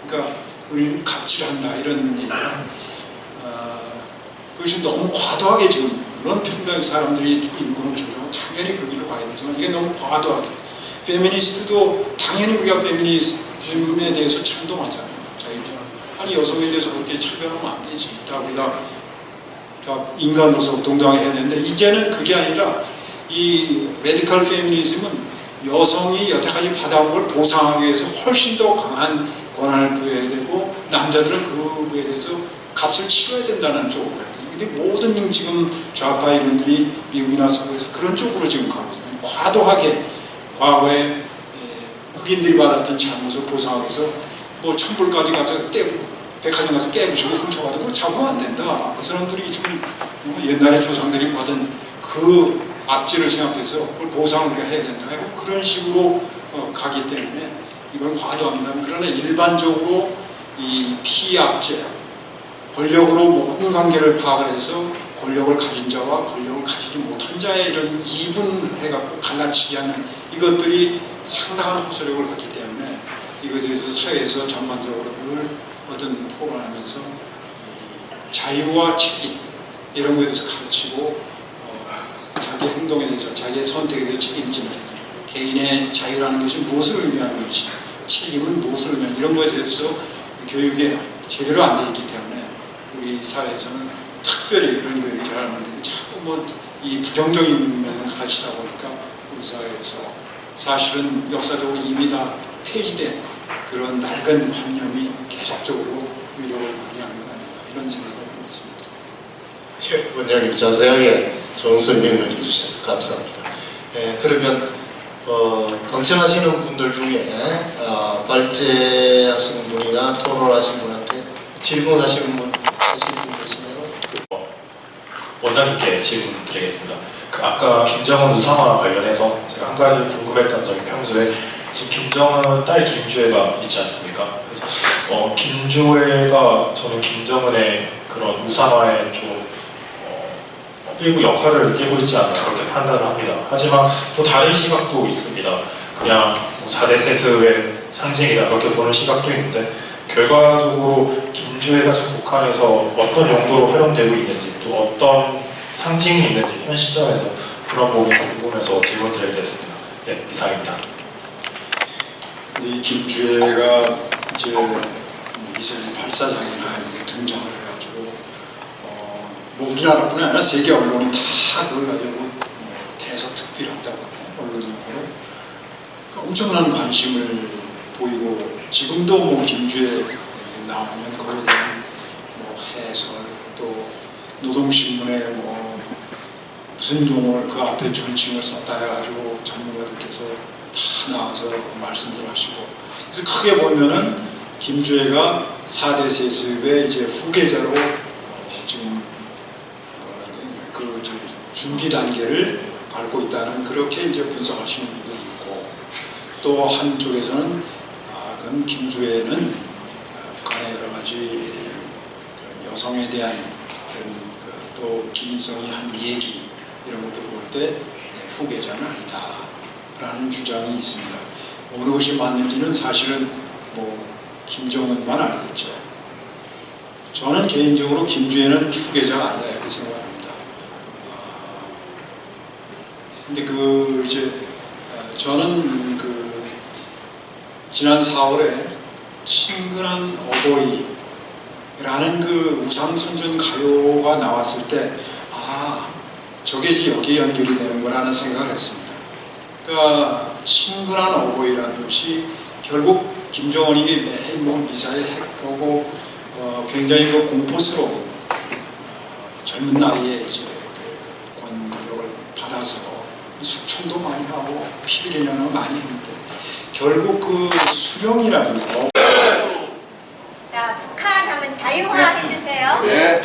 그러니까 우리는 갑질한다 이런 얘기가 그것이 너무 과도하게 지금 물론 평등 사람들이 인권을 주장하고 당연히 그 길로 가야 되지만 이게 너무 과도하게 페미니스트도 당연히 우리가 페미니즘에 대해서 찬동하잖아요. 자유주의. 아니 여성에 대해서 그렇게 차별하면 안 되지. 다 우리가 다 인간으로서 동등하게 해야 되는데 이제는 그게 아니라 이 메디컬 페미니즘은 여성이 여태까지 받아온 걸 보상하기 위해서 훨씬 더 강한 권한을 부여해야 되고 남자들은 그거에 대해서 값을 치러야 된다는 쪽으로 가요. 근데 모든 지금 좌파 이론들이 미국이나 서구에서 그런 쪽으로 지금 가고 있습니다. 과도하게 과거에 흑인들이 받았던 잘못을 보상하기 위해서 뭐 천불까지 가서 백화점 가서 깨부시고 훔쳐가도 그걸 잡으면 안 된다. 그 사람들이 지금 옛날에 조상들이 받은 그 압제를 생각해서 그걸 보상을 우리가 해야 된다. 그런 식으로 가기 때문에 이건 과도합니다. 그러나 일반적으로 이 피압제, 권력으로 모든 관계를 파악을 해서 권력을 가진 자와 권력을 가지지 못한 자의 이런 이분해갖고 갈라치기 하는 이것들이 상당한 호소력을 갖기 때문에 이것에 대해서 사회에서 전반적으로 늘 어떤 토론하면서 자유와 책임 이런 것에 대해서 가르치고 자기 행동에 대해서 자기의 선택에 대해서 책임지는 개인의 자유라는 것이 무엇을 의미하는 것이 책임은 무엇을 의미하는 이런 것에 대해서 교육이 제대로 안 돼 있기 때문에 우리 사회에서는 특별히 그런 걸 잘 안 하는데 자꾸 뭐 이 부정적인 면을 가지다 보니까 우리 사회에서 사실은 역사적으로 이미 다 폐지된 그런 낡은 관념이 계속적으로 위력을 발휘하는 거 아닌가 이런 생각을 하고 있습니다. 예, 원장님 자세하게 좋은 설명을 해주셔서 감사합니다. 그러면 방청하시는 분들 중에 발제하시는 분이나 토론하시는 분한테 질문하시는 분 계시나요? 원장님께 질문 드리겠습니다. 아까 김정은 우상화 관련해서 제가 한 가지 궁금했던 점이 평소에 지금 김정은 딸 김주애가 있지 않습니까? 그래서 김주애가 저는 김정은의 그런 우상화에 좀 일부 역할을 띄고 있지 않나 그렇게 판단을 합니다. 하지만 또 다른 시각도 있습니다. 그냥 4대 세습의 상징이다 그렇게 보는 시각도 있는데 결과적으로 김주애가 지금 북한에서 어떤 용도로 활용되고 있는지 또 어떤 상징이 있는지 현 시점에서 그런 부분이 궁금해서 질문드리겠습니다. 네, 이상입니다. 이 김주애가 이제 미사일 발사장이나 이런 게 등장을 해가지고 뭐 우리나라뿐 아니라 세계 언론이 다 그걸 가지고 대서특필한다고 하네요. 언론용어로 엄청난 관심을 보이고 지금도 뭐 김주애 나오면 거기에 대한 뭐 해설 또 노동신문에 뭐 무슨 용어를 그 앞에 존칭을 썼다 해가지고 전문가들께서 다 나와서 말씀들 하시고 그래서 크게 보면은 김주애가 4대 세습의 이제 후계자로 지금 그 준비 단계를 밟고 있다는 그렇게 이제 분석하시는 분들이 있고 또 한쪽에서는 그럼 김주애는 북한의 여러 가지 여성에 대한 그런 또 김일성이 한 얘기 이런 것들 볼 때 후계자는 아니다라는 주장이 있습니다. 어느 것이 맞는지는 사실은 뭐 김정은만 알겠죠. 저는 개인적으로 김주애는 후계자가 아니다 이렇게 생각합니다. 근데 그 이제 저는 그 지난 4월에 친근한 어버이라는 그 우상선전 가요가 나왔을 때 저게 이제 여기에 연결이 되는구나 하는 생각을 했습니다. 그러니까 친근한 어버이라는 것이 결국 김정은이 매일 뭐 미사일 핵하고 굉장히 그 공포스러운 젊은 나이에 이제 그 권력을 받아서 소송도 많이 하고 11여 년을 많이 했는데 결국 그 수령이라는 거. 자, 북한 하면 자유화 해주세요. 네.